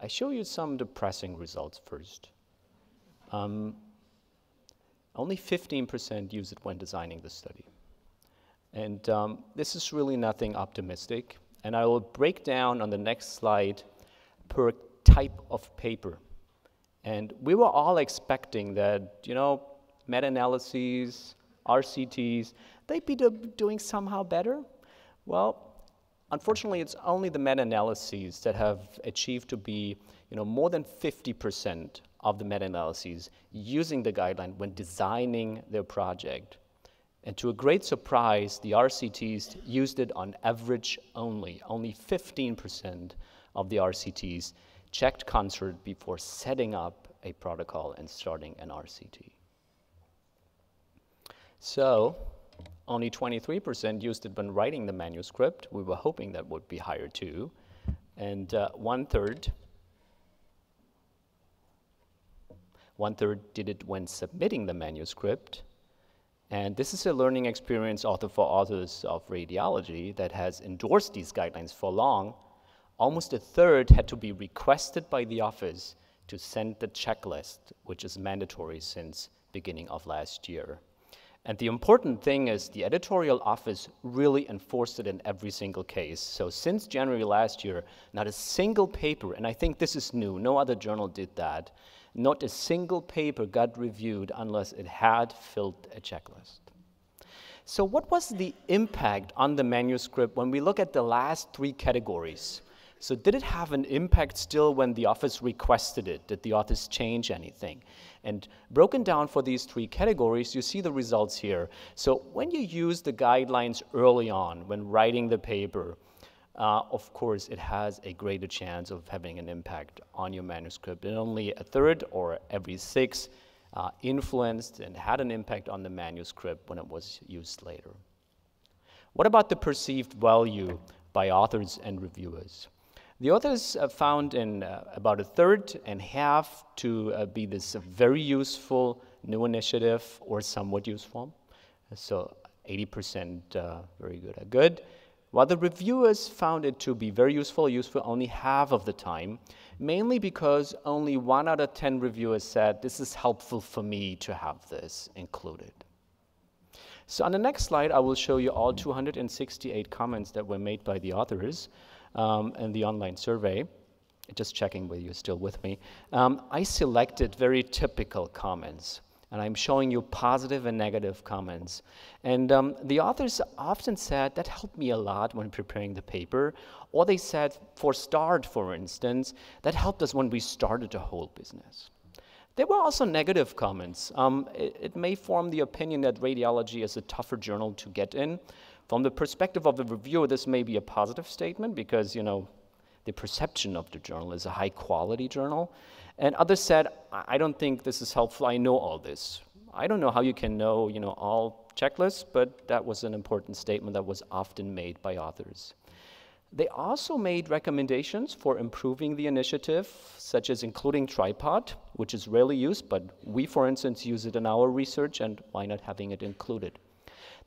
I show you some depressing results first. Only 15% use it when designing the study. And this is really nothing optimistic. And I will break down on the next slide per type of paper. And we were all expecting that, you know, meta-analyses, RCTs, they'd be doing somehow better. Well, unfortunately, it's only the meta-analyses that have achieved to be, you know, more than 50% of the meta-analyses using the guideline when designing their project. And to a great surprise, the RCTs used it on average only. Only 15% of the RCTs checked CONSORT before setting up a protocol and starting an RCT. So only 23% used it when writing the manuscript. We were hoping that would be higher too. And one-third did it when submitting the manuscript. And this is a learning experience also for authors of radiology that has endorsed these guidelines for long. Almost a third had to be requested by the office to send the checklist, which is mandatory since beginning of last year. And the important thing is the editorial office really enforced it in every single case. So since January last year, not a single paper, and I think this is new, no other journal did that, not a single paper got reviewed unless it had filled a checklist. So what was the impact on the manuscript when we look at the last 3 categories? So did it have an impact still when the office requested it? Did the authors change anything? And broken down for these 3 categories, you see the results here. So when you use the guidelines early on, when writing the paper, of course, it has a greater chance of having an impact on your manuscript. And only a third or every 6 influenced and had an impact on the manuscript when it was used later. What about the perceived value by authors and reviewers? The authors found in about a third and half to be this very useful new initiative or somewhat useful. So 80% very good. While the reviewers found it to be very useful only half of the time, mainly because only 1 out of 10 reviewers said, this is helpful for me to have this included. So on the next slide, I will show you all 268 comments that were made by the authors in the online survey. just checking whether you're still with me. I selected very typical comments, and I'm showing you positive and negative comments. And the authors often said, that helped me a lot when preparing the paper, or they said, for start, for instance, that helped us when we started the whole business. There were also negative comments. It may form the opinion that radiology is a tougher journal to get in. From the perspective of the reviewer, this may be a positive statement because, you know, the perception of the journal is a high-quality journal. And others said, I don't think this is helpful. I know all this. I don't know how you can know, you know, all checklists, but that was an important statement that was often made by authors. They also made recommendations for improving the initiative, such as including tripod, which is rarely used, but we, for instance, use it in our research, and why not having it included?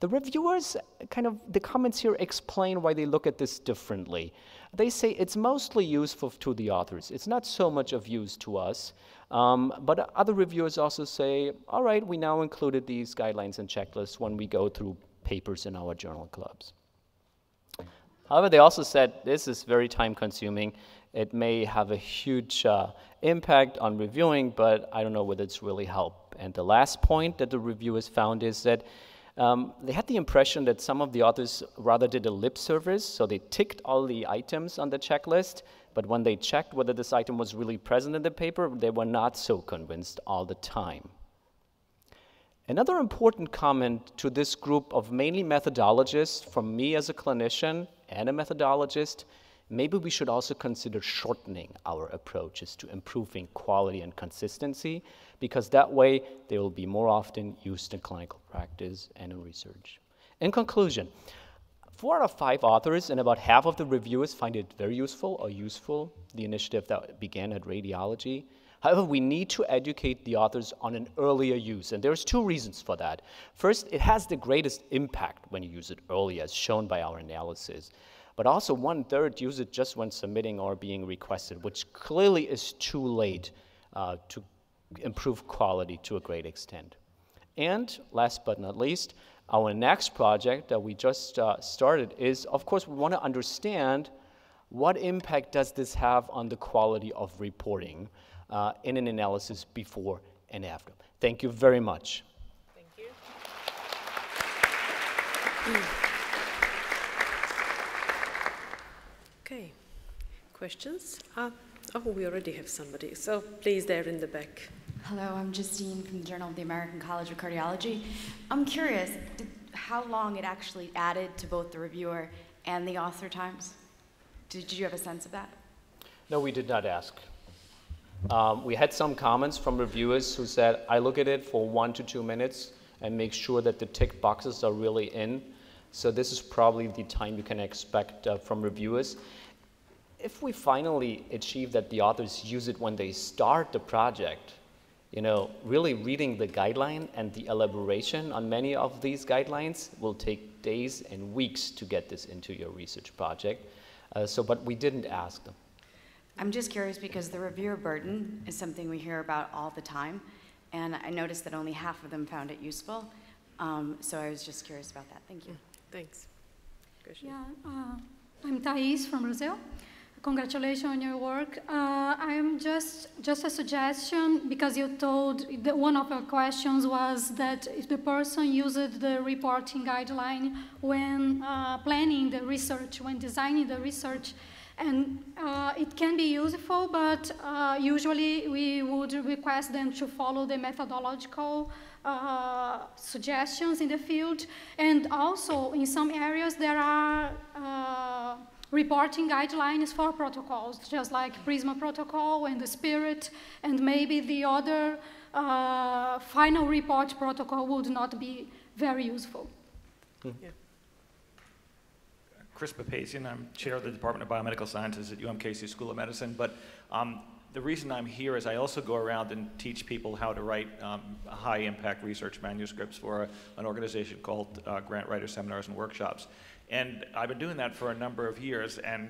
The reviewers, the comments here explain why they look at this differently. They say it's mostly useful to the authors. It's not so much of use to us. But other reviewers also say, all right, we now included these guidelines and checklists when we go through papers in our journal clubs. However, they also said this is very time-consuming. It may have a huge impact on reviewing, but I don't know whether it's really helped. And the last point that the reviewers found is that they had the impression that some of the authors rather did a lip service, so they ticked all the items on the checklist, but when they checked whether this item was really present in the paper, they were not so convinced all the time. Another important comment to this group of mainly methodologists, from me as a clinician and a methodologist, maybe we should also consider shortening our approaches to improving quality and consistency, because that way they will be more often used in clinical practice and in research. In conclusion, 4 out of 5 authors and about half of the reviewers find it very useful or useful, the initiative that began at Radiology. However, we need to educate the authors on an earlier use, and there's 2 reasons for that. First, it has the greatest impact when you use it early, as shown by our analysis. But also 1/3 use it just when submitting or being requested, which clearly is too late to improve quality to a great extent. And last but not least, our next project that we just started is, of course, we want to understand what impact does this have on the quality of reporting in an analysis before and after. Thank you very much. Thank you. Okay, questions? Oh, we already have somebody. So please, there in the back. Hello, I'm Jeannine from the Journal of the American College of Cardiology. I'm curious, how long it actually added to both the reviewer and the author times? Did you have a sense of that? No, we did not ask. We had some comments from reviewers who said, I look at it for 1 to 2 minutes and make sure that the tick boxes are really in. So this is probably the time you can expect from reviewers. If we finally achieve that the authors use it when they start the project, you know, really reading the guideline and the elaboration on many of these guidelines will take days and weeks to get this into your research project. But we didn't ask them. I'm just curious because the reviewer burden is something we hear about all the time, and I noticed that only half of them found it useful. So I was just curious about that. Thank you. Thanks. Yeah, I'm Thais from Brazil. Congratulations on your work. I'm just a suggestion, because you told that one of your questions was that if the person used the reporting guideline when planning the research, when designing the research, and it can be useful, but usually we would request them to follow the methodological suggestions in the field. And also, in some areas, there are reporting guidelines for protocols, just like PRISMA protocol and the SPIRIT, and maybe the other final report protocol would not be very useful. Yeah. Chris Papazian, I'm chair of the Department of Biomedical Sciences at UMKC School of Medicine, but the reason I'm here is I also go around and teach people how to write high-impact research manuscripts for an organization called Grant Writer Seminars and Workshops. And I've been doing that for a number of years, and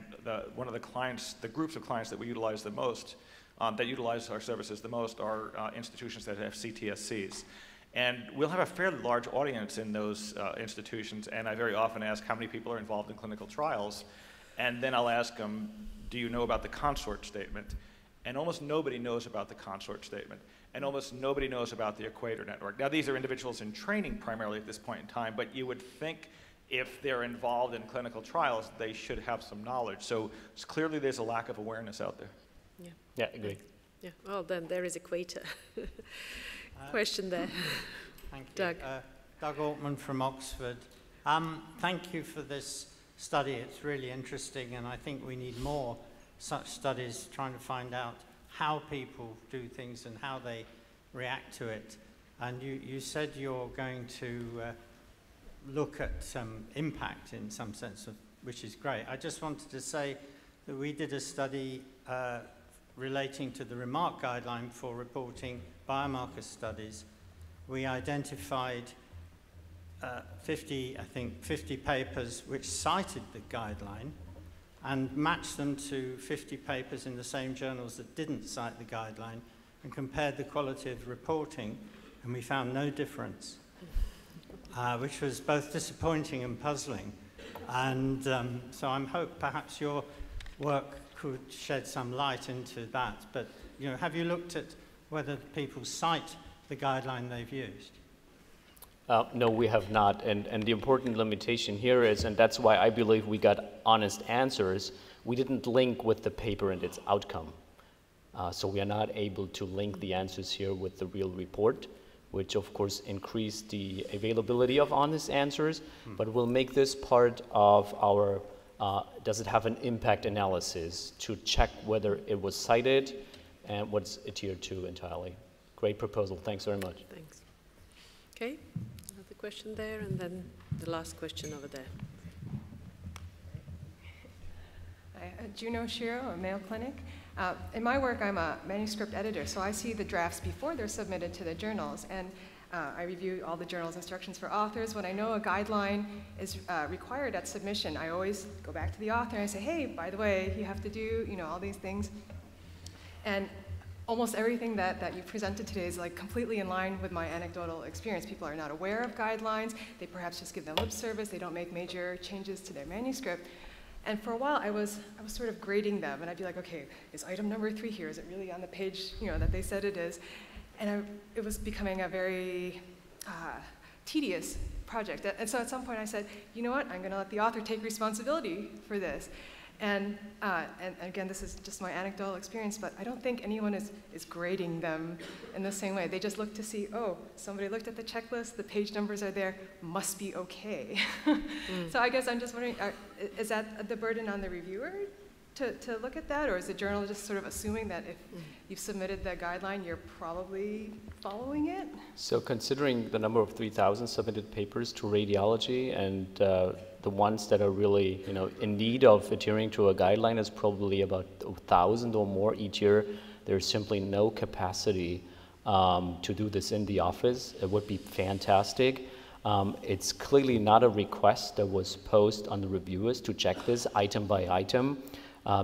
one of the clients, the groups of clients that we utilize the most, that utilize our services the most, are institutions that have CTSCs. And we'll have a fairly large audience in those institutions, and I very often ask how many people are involved in clinical trials. And then I'll ask them, do you know about the consort statement? And almost nobody knows about the consort statement. And almost nobody knows about the equator network. Now, these are individuals in training primarily at this point in time, but you would think if they're involved in clinical trials, they should have some knowledge. So clearly there's a lack of awareness out there. Yeah, yeah, agree. Yeah, well, then there is equator. Question there. Thank you. Doug. Doug Altman from Oxford. Thank you for this study. It's really interesting, and I think we need more such studies trying to find out how people do things and how they react to it. And you said you're going to look at some impact in some sense, which is great. I just wanted to say that we did a study relating to the Remark guideline for reporting biomarker studies. We identified 50 papers which cited the guideline and matched them to 50 papers in the same journals that didn't cite the guideline and compared the quality of reporting, and we found no difference, which was both disappointing and puzzling. And so I hope perhaps your work could shed some light into that. But have you looked at whether people cite the guideline they've used? No, we have not, and the important limitation here is, and that's why I believe we got honest answers, we didn't link with the paper and its outcome. So we are not able to link the answers here with the real report, which of course increased the availability of honest answers, but we'll make this part of our, does it have an impact analysis to check whether it was cited and what's adhered to entirely. Great proposal, thanks very much. Thanks. Okay, another question there, and then the last question over there. Hi, Juno Shiro, a Mayo Clinic. In my work, I'm a manuscript editor, so I see the drafts before they're submitted to the journals, and I review all the journal's instructions for authors. When I know a guideline is required at submission, I always go back to the author and I say, hey, by the way, you have to do all these things. And almost everything that you presented today is like completely in line with my anecdotal experience. People are not aware of guidelines. They perhaps just give them lip service. They don't make major changes to their manuscript. And for a while, I was sort of grading them, and I'd be like, okay, is item number 3 here? Is it really on the page that they said it is? And it was becoming a very tedious project. And so at some point I said, you know what, I'm going to let the author take responsibility for this. And again, this is just my anecdotal experience, but I don't think anyone is grading them in the same way. They just look to see, oh, somebody looked at the checklist, the page numbers are there, must be okay. So I guess I'm just wondering, is that the burden on the reviewer to look at that, or is the journal just sort of assuming that if you've submitted the guideline, you're probably following it? So considering the number of 3,000 submitted papers to radiology and the ones that are really in need of adhering to a guideline is probably about 1,000 or more each year. There's simply no capacity to do this in the office. It would be fantastic. It's clearly not a request that was posed on the reviewers to check this item by item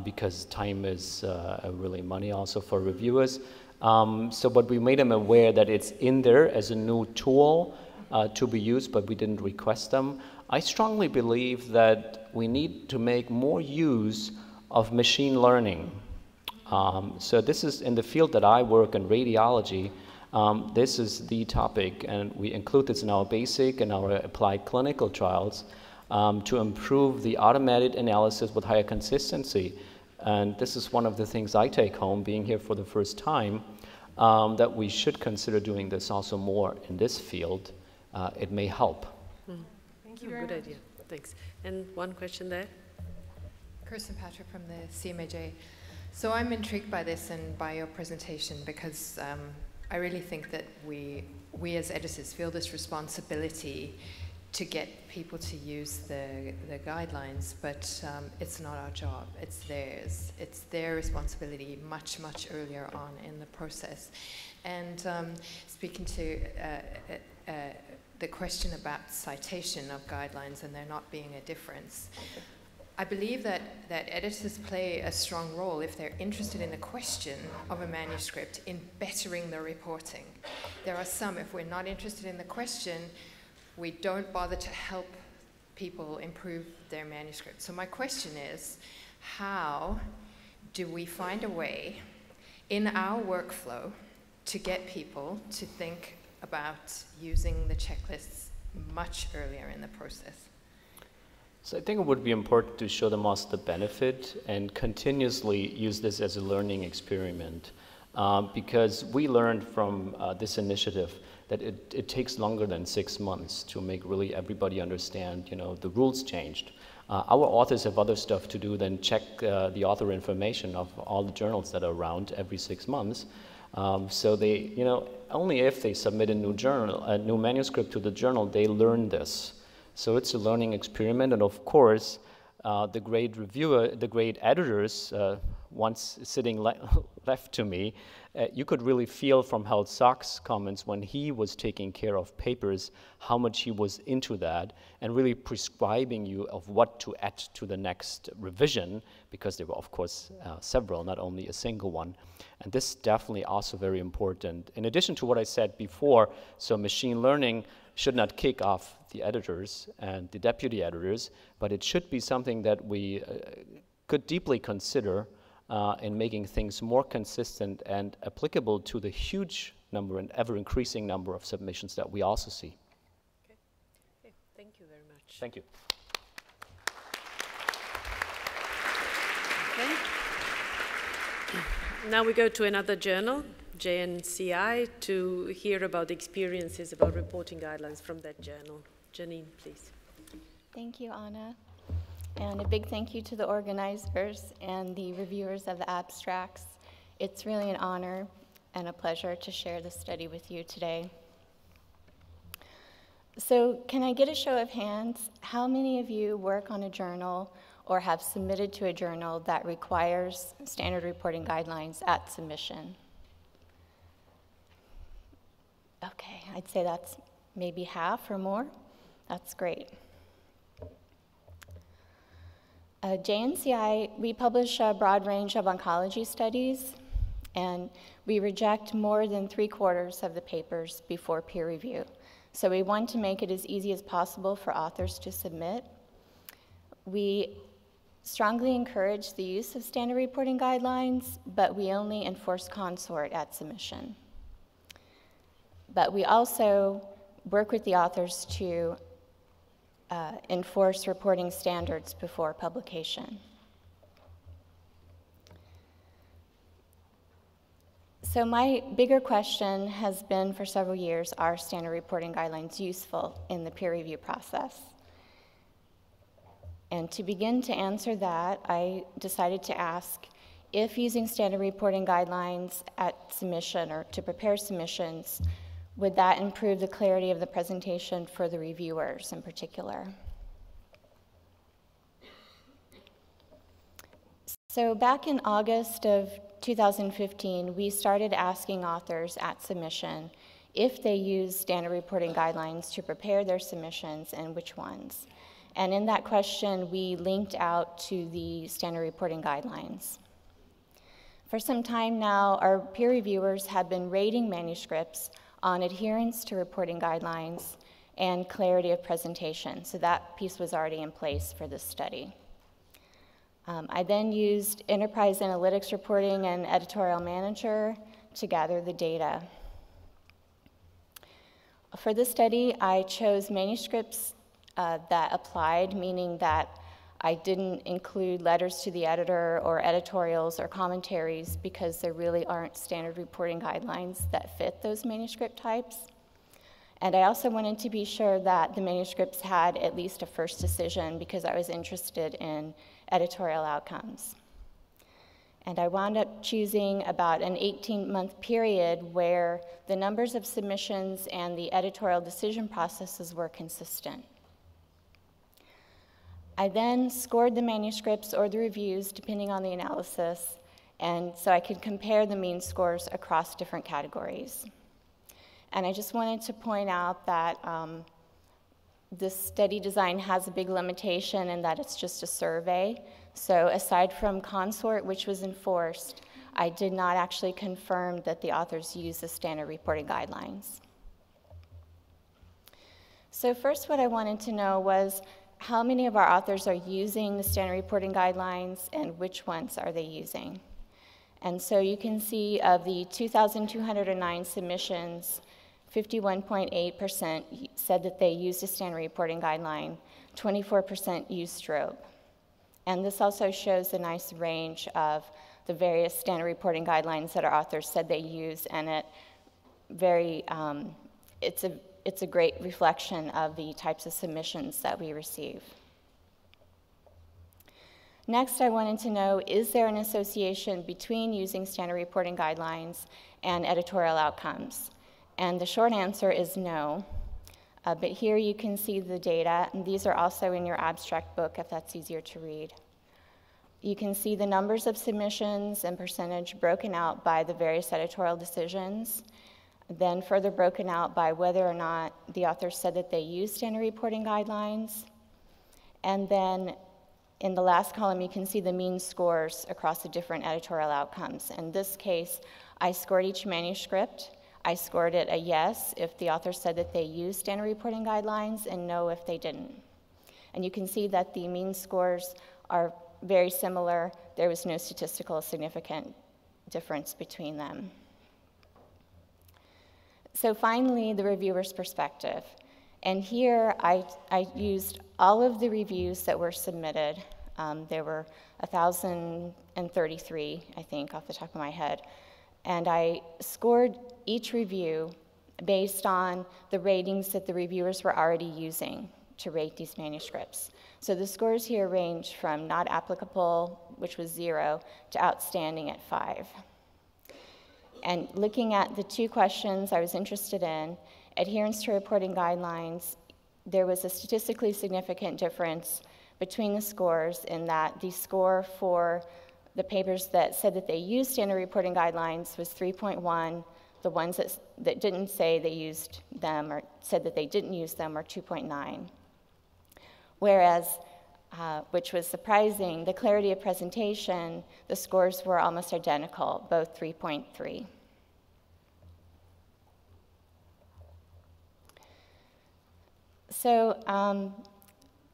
because time is really money also for reviewers. But we made them aware that it's in there as a new tool to be used, but we didn't request them. I strongly believe that we need to make more use of machine learning. So this is in the field that I work in, radiology. This is the topic, and we include this in our basic and our applied clinical trials to improve the automated analysis with higher consistency. And this is one of the things I take home, being here for the first time, that we should consider doing this also more in this field. It may help. Thank you very much. Good idea. Thanks. And one question there. Kirsten Patrick from the CMAJ. So I'm intrigued by this and by your presentation because I really think that we as editors feel this responsibility to get people to use the guidelines, but it's not our job, it's theirs. It's their responsibility much, much earlier on in the process. And speaking to the question about citation of guidelines and there not being a difference, I believe that editors play a strong role if they're interested in the question of a manuscript in bettering the reporting. There are some, if we're not interested in the question, we don't bother to help people improve their manuscripts. So my question is, how do we find a way in our workflow to get people to think about using the checklists much earlier in the process? So I think it would be important to show them also the benefit and continuously use this as a learning experiment. Because we learned from this initiative that it takes longer than 6 months to make really everybody understand, the rules changed. Our authors have other stuff to do than check the author information of all the journals that are around every 6 months. So they, only if they submit a new manuscript to the journal, they learn this. So it's a learning experiment, and of course, the great reviewer, the great editors, once sitting left to me, you could really feel from Hal Sachs' comments when he was taking care of papers, how much he was into that, and really prescribing you of what to add to the next revision, because there were, of course, several, not only a single one. And this is definitely also very important. In addition to what I said before, so machine learning should not kick off the editors and the deputy editors, but it should be something that we could deeply consider in making things more consistent and applicable to the huge number and ever-increasing number of submissions that we also see. Okay, thank you very much. Thank you. Okay. Now we go to another journal, JNCI, to hear about the experiences about reporting guidelines from that journal. Jeannine, please. Thank you, Anna. And a big thank you to the organizers and the reviewers of the abstracts. It's really an honor and a pleasure to share this study with you today. So can I get a show of hands? How many of you work on a journal or have submitted to a journal that requires standard reporting guidelines at submission? Okay, I'd say that's maybe half or more. That's great. JNCI, we publish a broad range of oncology studies, and we reject more than 3/4 of the papers before peer review. So we want to make it as easy as possible for authors to submit. We strongly encourage the use of standard reporting guidelines, but we only enforce consort at submission. But we also work with the authors to enforce reporting standards before publication. So my bigger question has been for several years, are standard reporting guidelines useful in the peer review process? And to begin to answer that, I decided to ask if using standard reporting guidelines at submission or to prepare submissions, would that improve the clarity of the presentation for the reviewers in particular? So back in August of 2015, we started asking authors at submission if they use standard reporting guidelines to prepare their submissions and which ones. And in that question, we linked out to the standard reporting guidelines. For some time now, our peer reviewers have been rating manuscripts on adherence to reporting guidelines and clarity of presentation. So that piece was already in place for this study. I then used enterprise analytics reporting and editorial manager to gather the data. For this study, I chose manuscripts that applied, meaning that I didn't include letters to the editor or editorials or commentaries because there really aren't standard reporting guidelines that fit those manuscript types. And I also wanted to be sure that the manuscripts had at least a first decision because I was interested in editorial outcomes. And I wound up choosing about an 18-month period where the numbers of submissions and the editorial decision processes were consistent. I then scored the manuscripts or the reviews depending on the analysis, and so I could compare the mean scores across different categories. And I just wanted to point out that this study design has a big limitation in that it's just a survey. So aside from consort, which was enforced, I did not actually confirm that the authors use the standard reporting guidelines. So first what I wanted to know was, how many of our authors are using the standard reporting guidelines and which ones are they using. And so you can see of the 2,209 submissions, 51.8% said that they used a standard reporting guideline, 24% used Strop. And this also shows a nice range of the various standard reporting guidelines that our authors said they use, and it's a great reflection of the types of submissions that we receive. Next, I wanted to know, is there an association between using standard reporting guidelines and editorial outcomes? And the short answer is no. But here you can see the data, and these are also in your abstract book if that's easier to read. You can see the numbers of submissions and percentage broken out by the various editorial decisions, then further broken out by whether or not the author said that they used standard reporting guidelines. And then in the last column, you can see the mean scores across the different editorial outcomes. In this case, I scored each manuscript. I scored it a yes if the author said that they used standard reporting guidelines, and no if they didn't. And you can see that the mean scores are very similar. There was no statistical significant difference between them. So finally, the reviewer's perspective. And here I used all of the reviews that were submitted. There were 1,033, I think, off the top of my head. And I scored each review based on the ratings that the reviewers were already using to rate these manuscripts. So the scores here range from not applicable, which was 0, to outstanding at 5. And looking at the two questions I was interested in, adherence to reporting guidelines, there was a statistically significant difference between the scores in that the score for the papers that said that they used standard reporting guidelines was 3.1. The ones that didn't say they used them or said that they didn't use them were 2.9. Whereas, which was surprising, the clarity of presentation, the scores were almost identical, both 3.3. So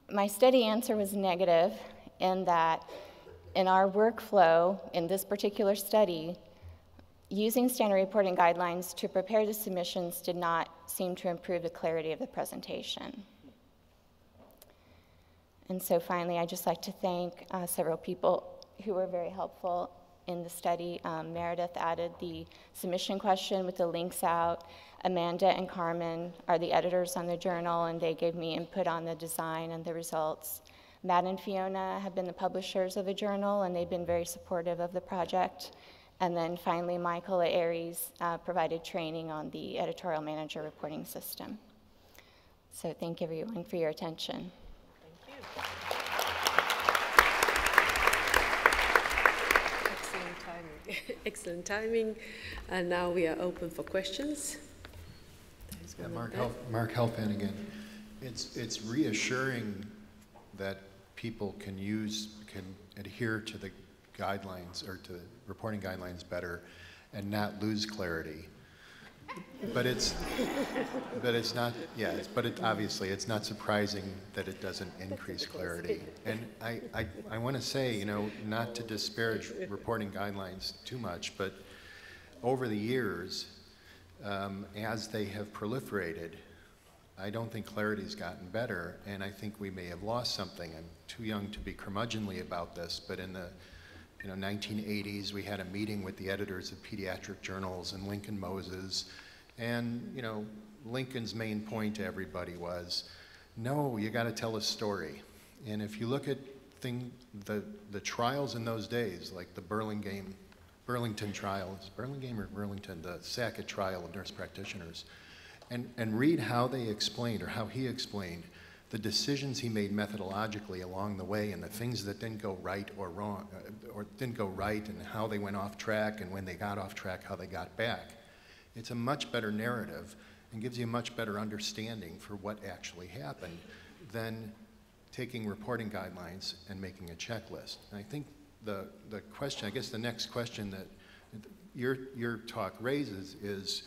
my study answer was negative in that in our workflow in this particular study, using standard reporting guidelines to prepare the submissions did not seem to improve the clarity of the presentation. And so finally, I'd just like to thank several people who were very helpful in the study. Meredith added the submission question with the links out. Amanda and Carmen are the editors on the journal, and they gave me input on the design and the results. Matt and Fiona have been the publishers of the journal, and they've been very supportive of the project. And then finally, Michael at Aries provided training on the editorial manager reporting system. So thank everyone for your attention. Excellent timing. Excellent timing. And now we are open for questions. Yeah, Marc Helpan again. It's reassuring that people can adhere to the guidelines or to reporting guidelines better and not lose clarity. But obviously it's not surprising that it doesn't increase clarity. And I want to say, not to disparage reporting guidelines too much, but over the years, as they have proliferated, I don't think clarity's gotten better, and I think we may have lost something. I'm too young to be curmudgeonly about this, but in the 1980s, we had a meeting with the editors of pediatric journals and Lincoln Moses, and Lincoln's main point to everybody was, no, you got to tell a story. And if you look at the trials in those days, like the Burlingame trial, is Burlingame or Burlington, the Sackett trial of nurse practitioners, and read how they explained, or how he explained, the decisions he made methodologically along the way, and the things that didn't go right or wrong, or didn't go right, and how they went off track, and when they got off track, how they got back. It's a much better narrative and gives you a much better understanding for what actually happened than taking reporting guidelines and making a checklist. And I think the question, I guess the next question that your talk raises is,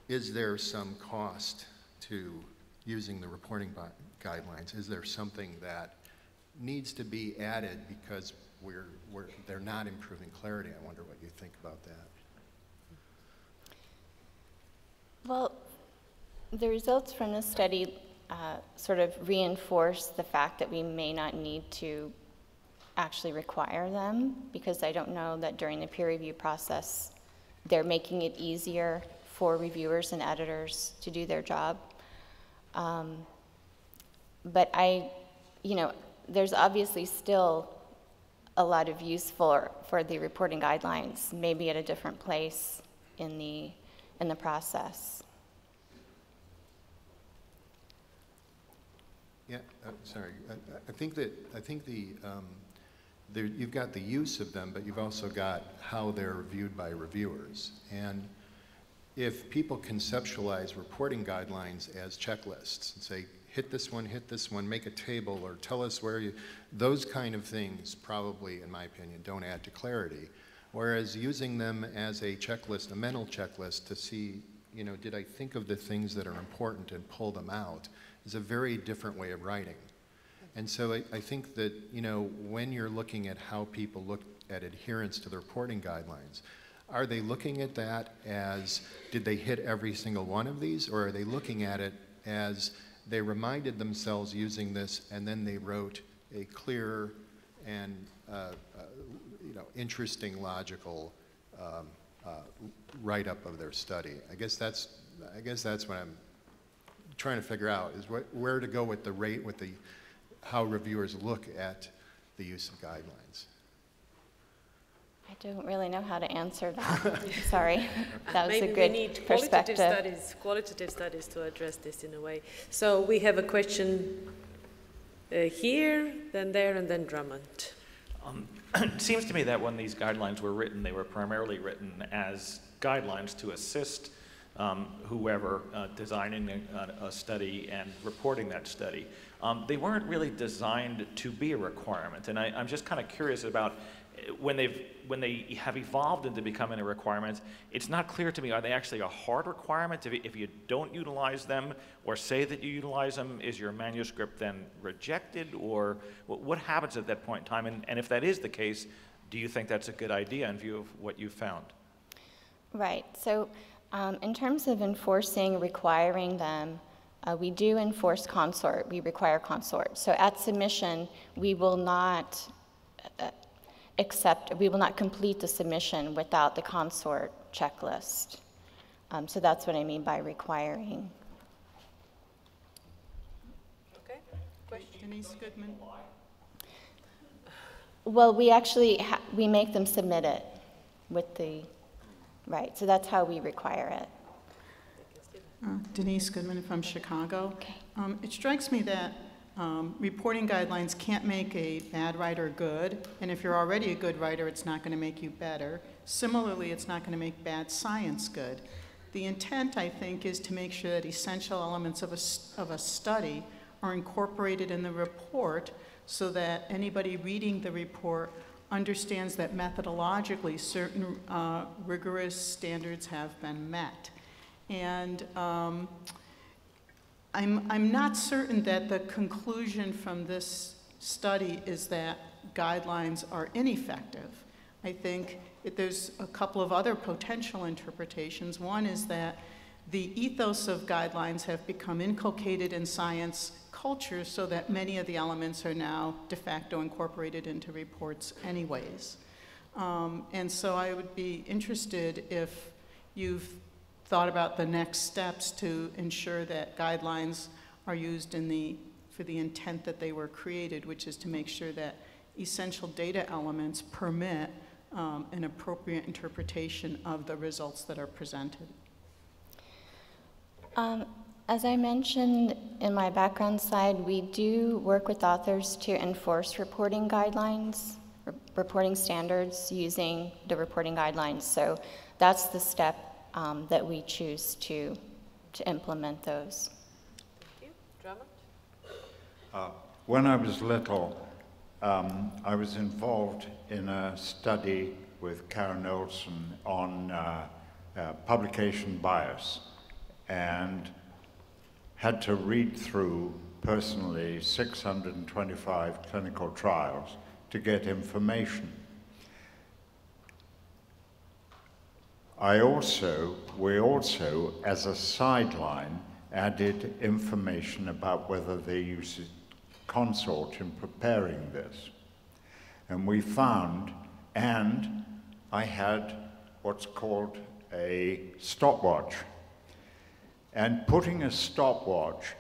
is there some cost to using the reporting guidelines? Is there something that needs to be added because they're not improving clarity? I wonder what you think about that. Well, the results from this study sort of reinforce the fact that we may not need to actually require them, because I don't know that during the peer review process they're making it easier for reviewers and editors to do their job. But there's obviously still a lot of use for the reporting guidelines, maybe at a different place in the process. Yeah, sorry. I think you've got the use of them, but you've also got how they're viewed by reviewers. And if people conceptualize reporting guidelines as checklists and say, hit this one, make a table, or tell us where you, those kind of things probably, in my opinion, don't add to clarity. Whereas using them as a checklist, a mental checklist to see, did I think of the things that are important and pull them out, is a very different way of writing. And so I think that, when you're looking at how people look at adherence to the reporting guidelines, are they looking at that as, did they hit every single one of these, or are they looking at it as they reminded themselves using this and then they wrote a clear and interesting, logical write-up of their study? I guess that's what I'm trying to figure out, is where to go with the rate, with the how reviewers look at the use of guidelines. I don't really know how to answer that. Sorry. That was Maybe a good we need perspective. qualitative studies to address this in a way. So we have a question here, then there, and then Drummond. It seems to me that when these guidelines were written, they were primarily written as guidelines to assist whoever designing a study and reporting that study. They weren't really designed to be a requirement, and I'm just kind of curious about when they have evolved into becoming a requirement. It's not clear to me, are they actually a hard requirement? If you don't utilize them or say that you utilize them, is your manuscript then rejected, or what happens at that point in time? And if that is the case, do you think that's a good idea in view of what you found? Right. So in terms of enforcing, requiring them, we do enforce consort. We require consort. So at submission, we will not we will not complete the submission without the consort checklist. So that's what I mean by requiring. Okay. Question? Denise Goodman. Well, we actually we make them submit it with the, right, so that's how we require it. Denise Goodman from Chicago. Okay. It strikes me that reporting guidelines can't make a bad writer good, and if you're already a good writer, it's not going to make you better. Similarly, it's not going to make bad science good. The intent, I think, is to make sure that essential elements of a study are incorporated in the report so that anybody reading the report understands that methodologically certain rigorous standards have been met. And I'm not certain that the conclusion from this study is that guidelines are ineffective. I think there's a couple of other potential interpretations. One is that the ethos of guidelines have become inculcated in science culture so that many of the elements are now de facto incorporated into reports anyways. And so I would be interested if you've thought about the next steps to ensure that guidelines are used for the intent that they were created, which is to make sure that essential data elements permit an appropriate interpretation of the results that are presented. As I mentioned in my background slide, we do work with authors to enforce reporting guidelines, reporting standards using the reporting guidelines. So that's the step that we choose to implement those. Thank you. Drummond? When I was little, I was involved in a study with Karen Olson on publication bias, and had to read through personally 625 clinical trials to get information. We also, as a sideline, added information about whether they use consort in preparing this. And we found, and I had what's called a stopwatch. And putting a stopwatch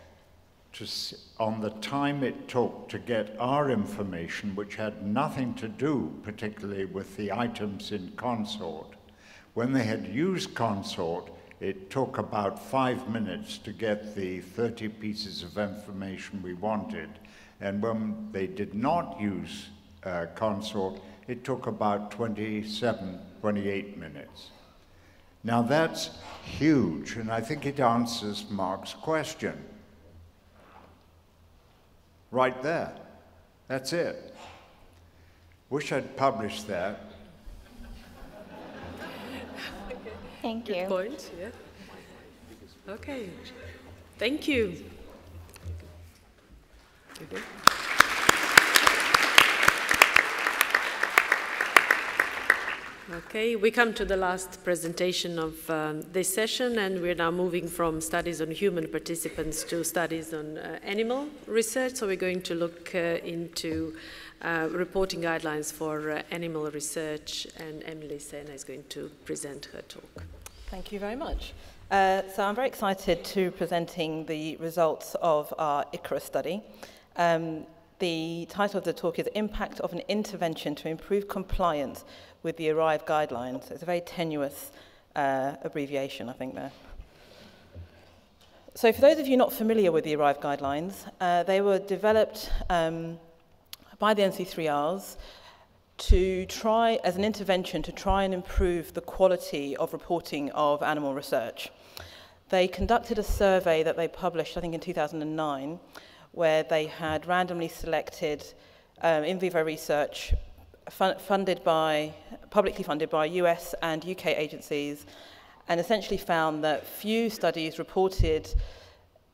on the time it took to get our information, which had nothing to do particularly with the items in consort. When they had used consort, it took about 5 minutes to get the 30 pieces of information we wanted. And when they did not use consort, it took about 27, 28 minutes. Now that's huge, and I think it answers Marc's question. Right there. That's it. Wish I'd published that. Thank you. Good point, yeah. Okay. Thank you. Okay, we come to the last presentation of this session, and we're now moving from studies on human participants to studies on animal research. So we're going to look into reporting guidelines for animal research, and Emily Sena is going to present her talk. Thank you very much. So I'm very excited to presenting the results of our ICRA study. The title of the talk is Impact of an Intervention to Improve Compliance with the ARRIVE Guidelines. It's a very tenuous abbreviation, I think, there. So for those of you not familiar with the ARRIVE Guidelines, they were developed by the NC3Rs to try, as an intervention, to try and improve the quality of reporting of animal research. They conducted a survey that they published, I think, in 2009, where they had randomly selected in vivo research publicly funded by US and UK agencies, and essentially found that few studies reported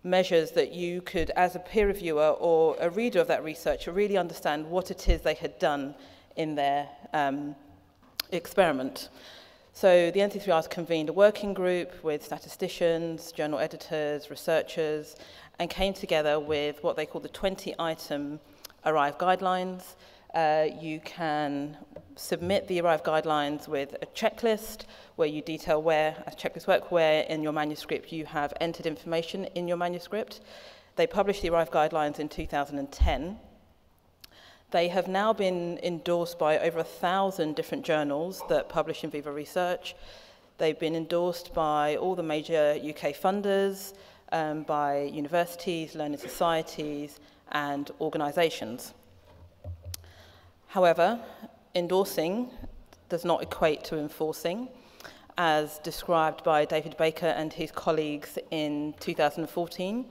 measures that you could, as a peer reviewer or a reader of that research, really understand what it is they had done in their experiment. So the NC3Rs convened a working group with statisticians, journal editors, researchers, and came together with what they call the 20-item ARRIVE guidelines. You can submit the ARRIVE guidelines with a checklist where you detail where, as checklists work, where in your manuscript you have entered information in your manuscript. They published the ARRIVE guidelines in 2010. They have now been endorsed by over 1,000 different journals that publish in vivo research. They've been endorsed by all the major UK funders, by universities, learned societies, and organisations. However, endorsing does not equate to enforcing, as described by David Baker and his colleagues in 2014.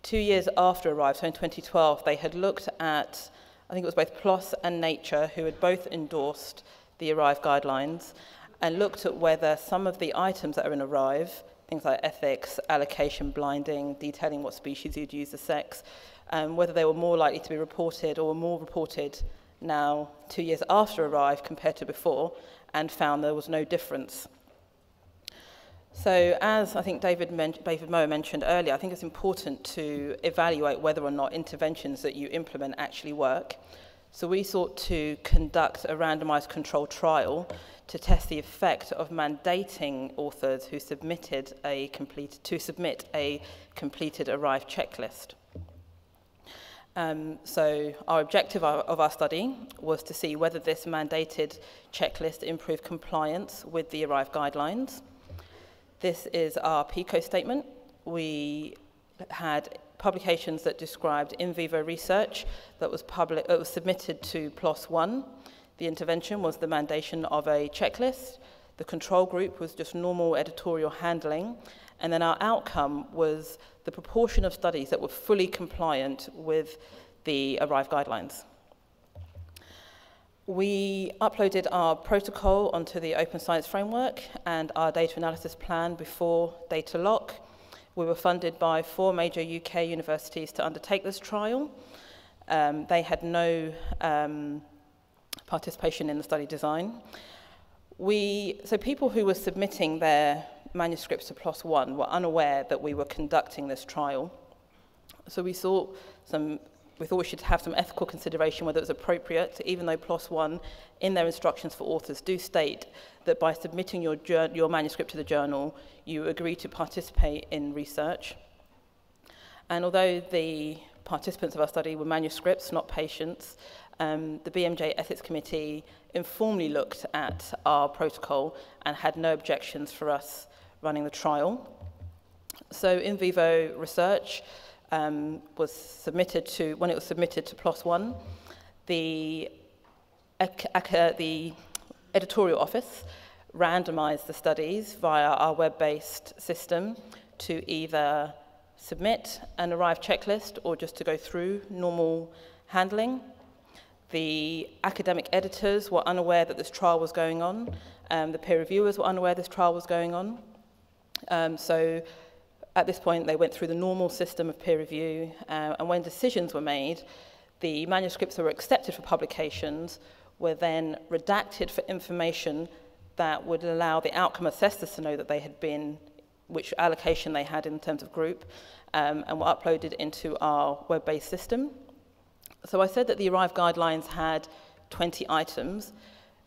2 years after ARRIVE, so in 2012, they had looked at, I think it was both PLOS and Nature, who had both endorsed the ARRIVE guidelines, and looked at whether some of the items that are in ARRIVE, things like ethics, allocation, blinding, detailing what species you'd use, the sex, whether they were more likely to be reported or more reported now 2 years after ARRIVE compared to before, and found there was no difference. So as I think David Moe mentioned earlier, I think it's important to evaluate whether or not interventions that you implement actually work. So we sought to conduct a randomized controlled trial to test the effect of mandating authors who submitted to submit a completed ARRIVE checklist. So our objective of our study was to see whether this mandated checklist improved compliance with the ARRIVE guidelines. This is our PICO statement. We had publications that described in vivo research that was submitted to PLOS 1. The intervention was the mandation of a checklist. The control group was just normal editorial handling. And then our outcome was the proportion of studies that were fully compliant with the ARRIVE guidelines. We uploaded our protocol onto the Open Science Framework and our data analysis plan before data lock. We were funded by 4 major UK universities to undertake this trial. They had no participation in the study design. So people who were submitting their manuscripts to PLOS One were unaware that we were conducting this trial. So we thought we should have some ethical consideration whether it was appropriate, even though PLOS One, in their instructions for authors, do state that by submitting your manuscript to the journal, you agree to participate in research. And although the participants of our study were manuscripts, not patients, the BMJ Ethics Committee informally looked at our protocol and had no objections for us running the trial. So in vivo research was submitted to, when it was submitted to PLOS One, the editorial office randomized the studies via our web-based system to either submit an arrive checklist or just to go through normal handling. The academic editors were unaware that this trial was going on. The peer reviewers were unaware this trial was going on. So at this point, they went through the normal system of peer review, and when decisions were made, the manuscripts that were accepted for publications were then redacted for information that would allow the outcome assessors to know that they had been, which allocation they had in terms of group, and were uploaded into our web-based system. So I said that the Arrive guidelines had 20 items.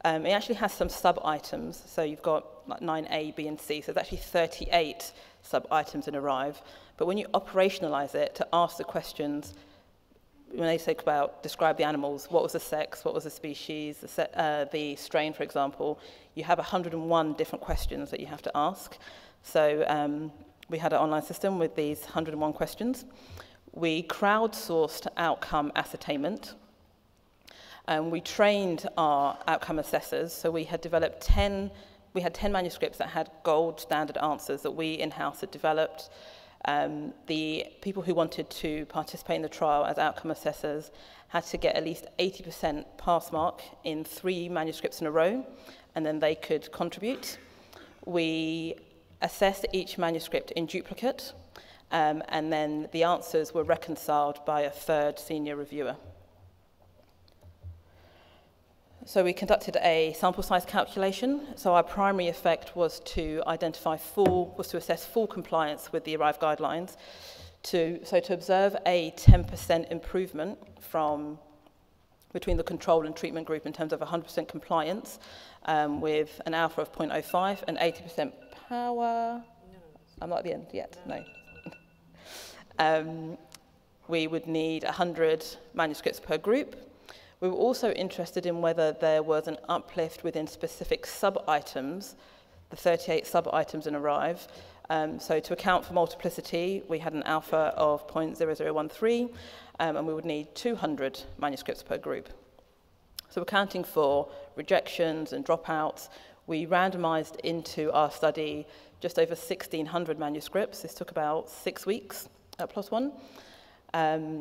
It actually has some sub-items. So you've got like 9A, B, and C. So there's actually 38 sub-items in Arrive. But when you operationalize it to ask the questions, when they say about describe the animals, what was the sex, what was the species, the strain, for example, you have 101 different questions that you have to ask. So we had an online system with these 101 questions. We crowdsourced outcome ascertainment. We trained our outcome assessors. So we had developed 10 manuscripts that had gold standard answers that we in-house had developed. The people who wanted to participate in the trial as outcome assessors had to get at least 80% pass mark in 3 manuscripts in a row, and then they could contribute. We assessed each manuscript in duplicate, and then the answers were reconciled by a 3rd senior reviewer. So we conducted a sample size calculation. So our primary effect was to assess full compliance with the Arrive guidelines. To observe a 10% improvement between the control and treatment group in terms of 100% compliance, with an alpha of 0.05 and 80% power. I'm not at the end yet, no. We would need 100 manuscripts per group. We were also interested in whether there was an uplift within specific sub-items, the 38 sub-items in Arrive. So to account for multiplicity, we had an alpha of 0.0013, and we would need 200 manuscripts per group. So accounting for rejections and dropouts, we randomized into our study just over 1,600 manuscripts. This took about 6 weeks at PLOS One.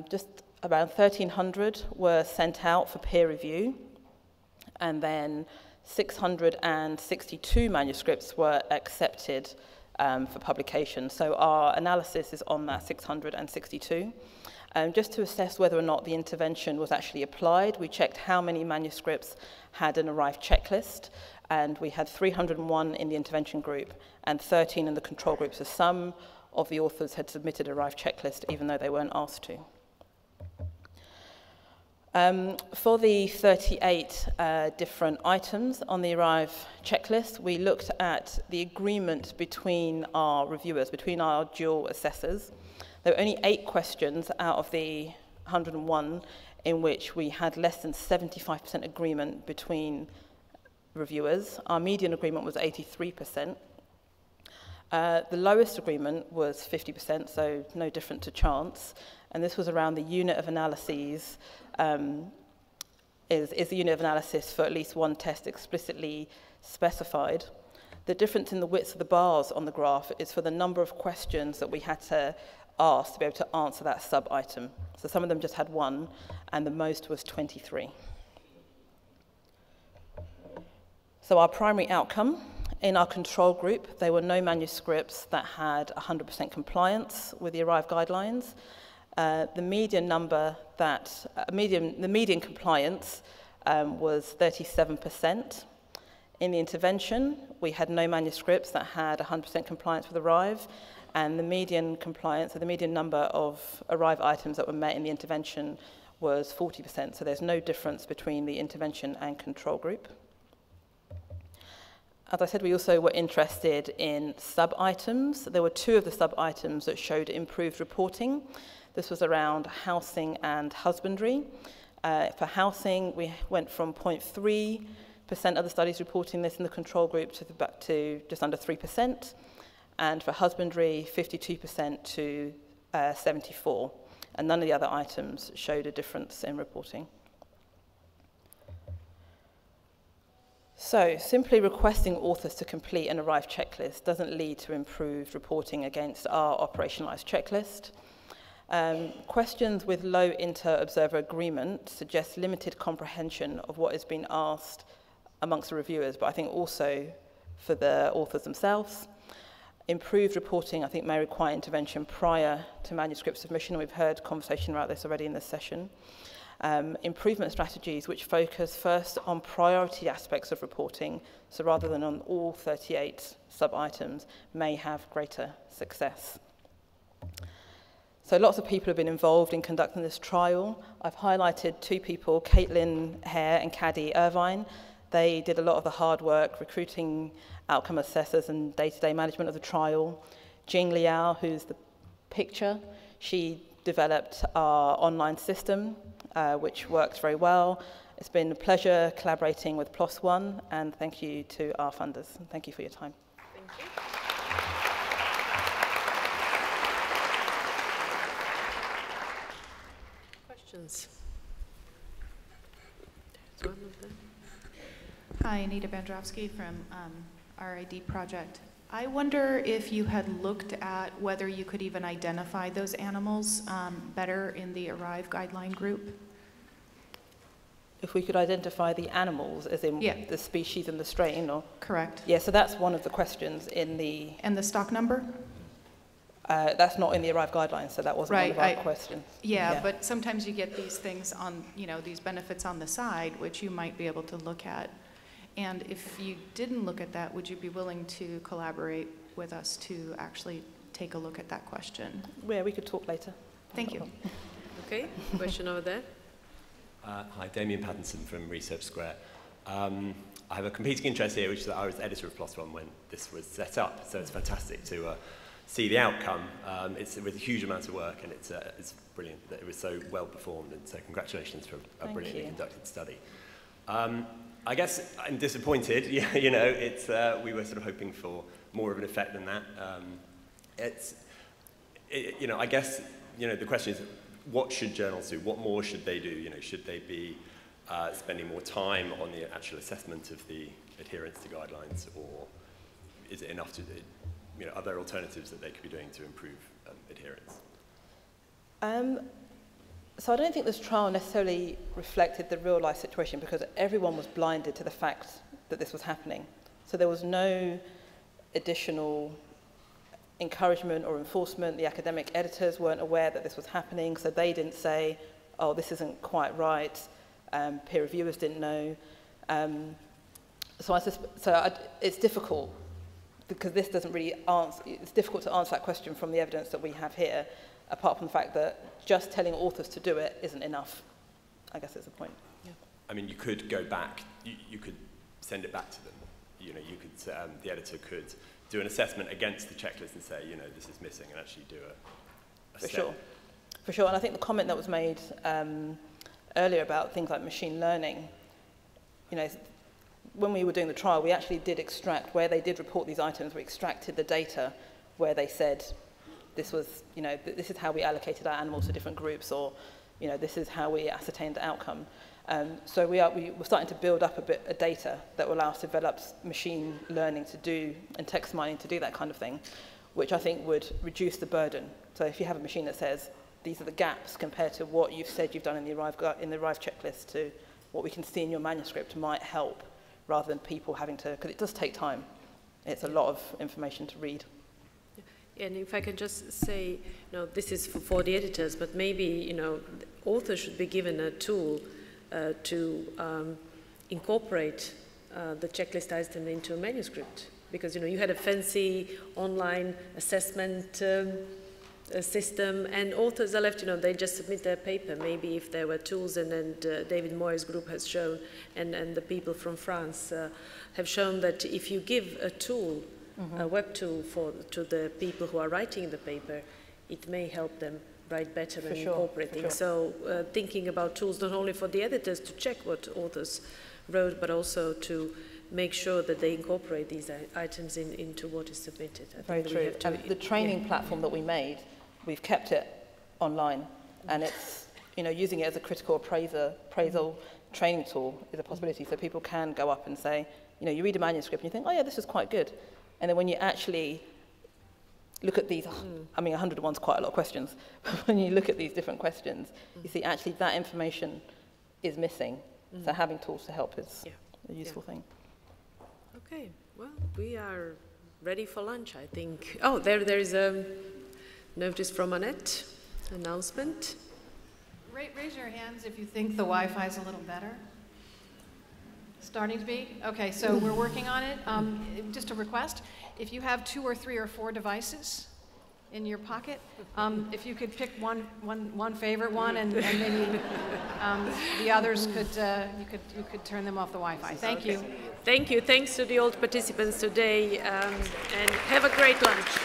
Just around 1,300 were sent out for peer review, and then 662 manuscripts were accepted for publication. So our analysis is on that 662. Just to assess whether or not the intervention was actually applied, we checked how many manuscripts had an Arrive checklist, and we had 301 in the intervention group and 13 in the control group. So some of the authors had submitted an Arrive checklist even though they weren't asked to. For the 38 different items on the Arrive checklist, we looked at the agreement between our reviewers, between our dual assessors. There were only 8 questions out of the 101 in which we had less than 75% agreement between reviewers. Our median agreement was 83%. The lowest agreement was 50%, so no different to chance. And this was around the unit of analyses. Is the unit of analysis for at least one test explicitly specified? The difference in the width of the bars on the graph is for the number of questions that we had to ask to be able to answer that sub-item. So some of them just had 1, and the most was 23. So our primary outcome In our control group, there were no manuscripts that had 100% compliance with the ARRIVE guidelines. The median compliance was 37%. In the intervention, we had no manuscripts that had 100% compliance with ARRIVE, and the median compliance, so the median number of ARRIVE items that were met in the intervention was 40%, so there's no difference between the intervention and control group. As I said, we also were interested in sub-items. There were 2 of the sub-items that showed improved reporting. This was around housing and husbandry. For housing, we went from 0.3% of the studies reporting this in the control group to just under 3%, and for husbandry, 52% to 74%, and none of the other items showed a difference in reporting. So, simply requesting authors to complete an ARRIVE checklist doesn't lead to improved reporting against our operationalized checklist. Questions with low inter-observer agreement suggest limited comprehension of what is being asked amongst the reviewers, but I think also for the authors themselves. Improved reporting, I think, may require intervention prior to manuscript submission, and we've heard conversation about this already in this session. Improvement strategies which focus first on priority aspects of reporting, so rather than on all 38 sub-items, may have greater success. So lots of people have been involved in conducting this trial. I've highlighted 2 people, Caitlin Hare and Caddy Irvine. They did a lot of the hard work, recruiting outcome assessors and day-to-day management of the trial. Jing Liao, who's the picture, she developed our online system, which works very well. It's been a pleasure collaborating with PLOS ONE, and thank you to our funders. Thank you for your time. Thank you. Questions? There's one of them. Hi, Anita Bandrowski from RID Project. I wonder if you had looked at whether you could even identify those animals better in the ARRIVE guideline group. If we could identify the animals, as in the species and the strain, or? Correct. Yeah, so that's one of the questions in the... And the stock number? That's not in the ARRIVE guidelines, so that wasn't one of our questions. Yeah, but sometimes you get these things on, these benefits on the side, which you might be able to look at. And if you didn't look at that, would you be willing to collaborate with us to actually take a look at that question? Yeah, we could talk later. Thank you. Okay, question over there. Hi, Damien Pattinson from Research Square. I have a competing interest here, which is that I was editor of PLOS ONE when this was set up, so it's fantastic to see the outcome. It's with a huge amount of work, and it's brilliant that it was so well performed, and so congratulations for a brilliantly conducted study. I guess I'm disappointed. We were sort of hoping for more of an effect than that. I guess the question is, what should journals do? What more should they do? Should they be spending more time on the actual assessment of the adherence to guidelines, or is it enough to do? Are there alternatives that they could be doing to improve adherence? So I don't think this trial necessarily reflected the real life situation, because everyone was blinded to the fact that this was happening. So there was no additional encouragement or enforcement. The academic editors weren't aware that this was happening, so they didn't say, oh, this isn't quite right. Peer reviewers didn't know. It's difficult, because this doesn't really answer, it's difficult to answer that question from the evidence that we have here, apart from the fact that just telling authors to do it isn't enough. I guess that's the point. Yeah. I mean, you could go back, you could send it back to them. The editor could do an assessment against the checklist and say, this is missing, and actually do a For step. sure. For sure, and I think the comment that was made earlier about things like machine learning, when we were doing the trial, we actually did extract, where they did report these items, we extracted the data where they said, this was, this is how we allocated our animals to different groups, or, this is how we ascertained the outcome. So we're starting to build up a data that will allow us to develop machine learning to do, and text mining to do that kind of thing, which I think would reduce the burden. So if you have a machine that says, these are the gaps compared to what you've said you've done in the ARRIVE checklist to what we can see in your manuscript, might help, rather than people having to, because it does take time. it's a lot of information to read. And if I can just say, this is for the editors, but maybe, the authors should be given a tool to incorporate the checklist item into a manuscript. Because, you had a fancy online assessment system, and authors are left, they just submit their paper. Maybe if there were tools, and David Moyes' group has shown, and the people from France have shown that if you give a tool, a web tool to the people who are writing the paper, it may help them write better and incorporate things. So thinking about tools not only for the editors to check what authors wrote, but also to make sure that they incorporate these items into what is submitted. Very true. And the training platform that we made, we've kept it online, and it's, using it as a critical appraisal training tool is a possibility. So people can go up and say, you read a manuscript and you think, oh yeah, this is quite good. And then when you actually look at these, 101's quite a lot of questions, but when you look at these different questions, you see actually that information is missing. So having tools to help is a useful thing. Okay, well, we are ready for lunch, I think. Oh, there is a notice from Annette, announcement. Raise your hands if you think the Wi-Fi is a little better. Starting to be? Okay, so we're working on it. Just a request, if you have 2 or 3 or 4 devices in your pocket, if you could pick one favorite one, and maybe the others could, you could turn them off the Wi-Fi. Thank you. Thank you. Thanks to the old participants today, and have a great lunch.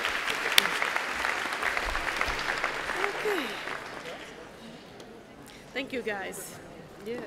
Okay. Thank you, guys. Yeah.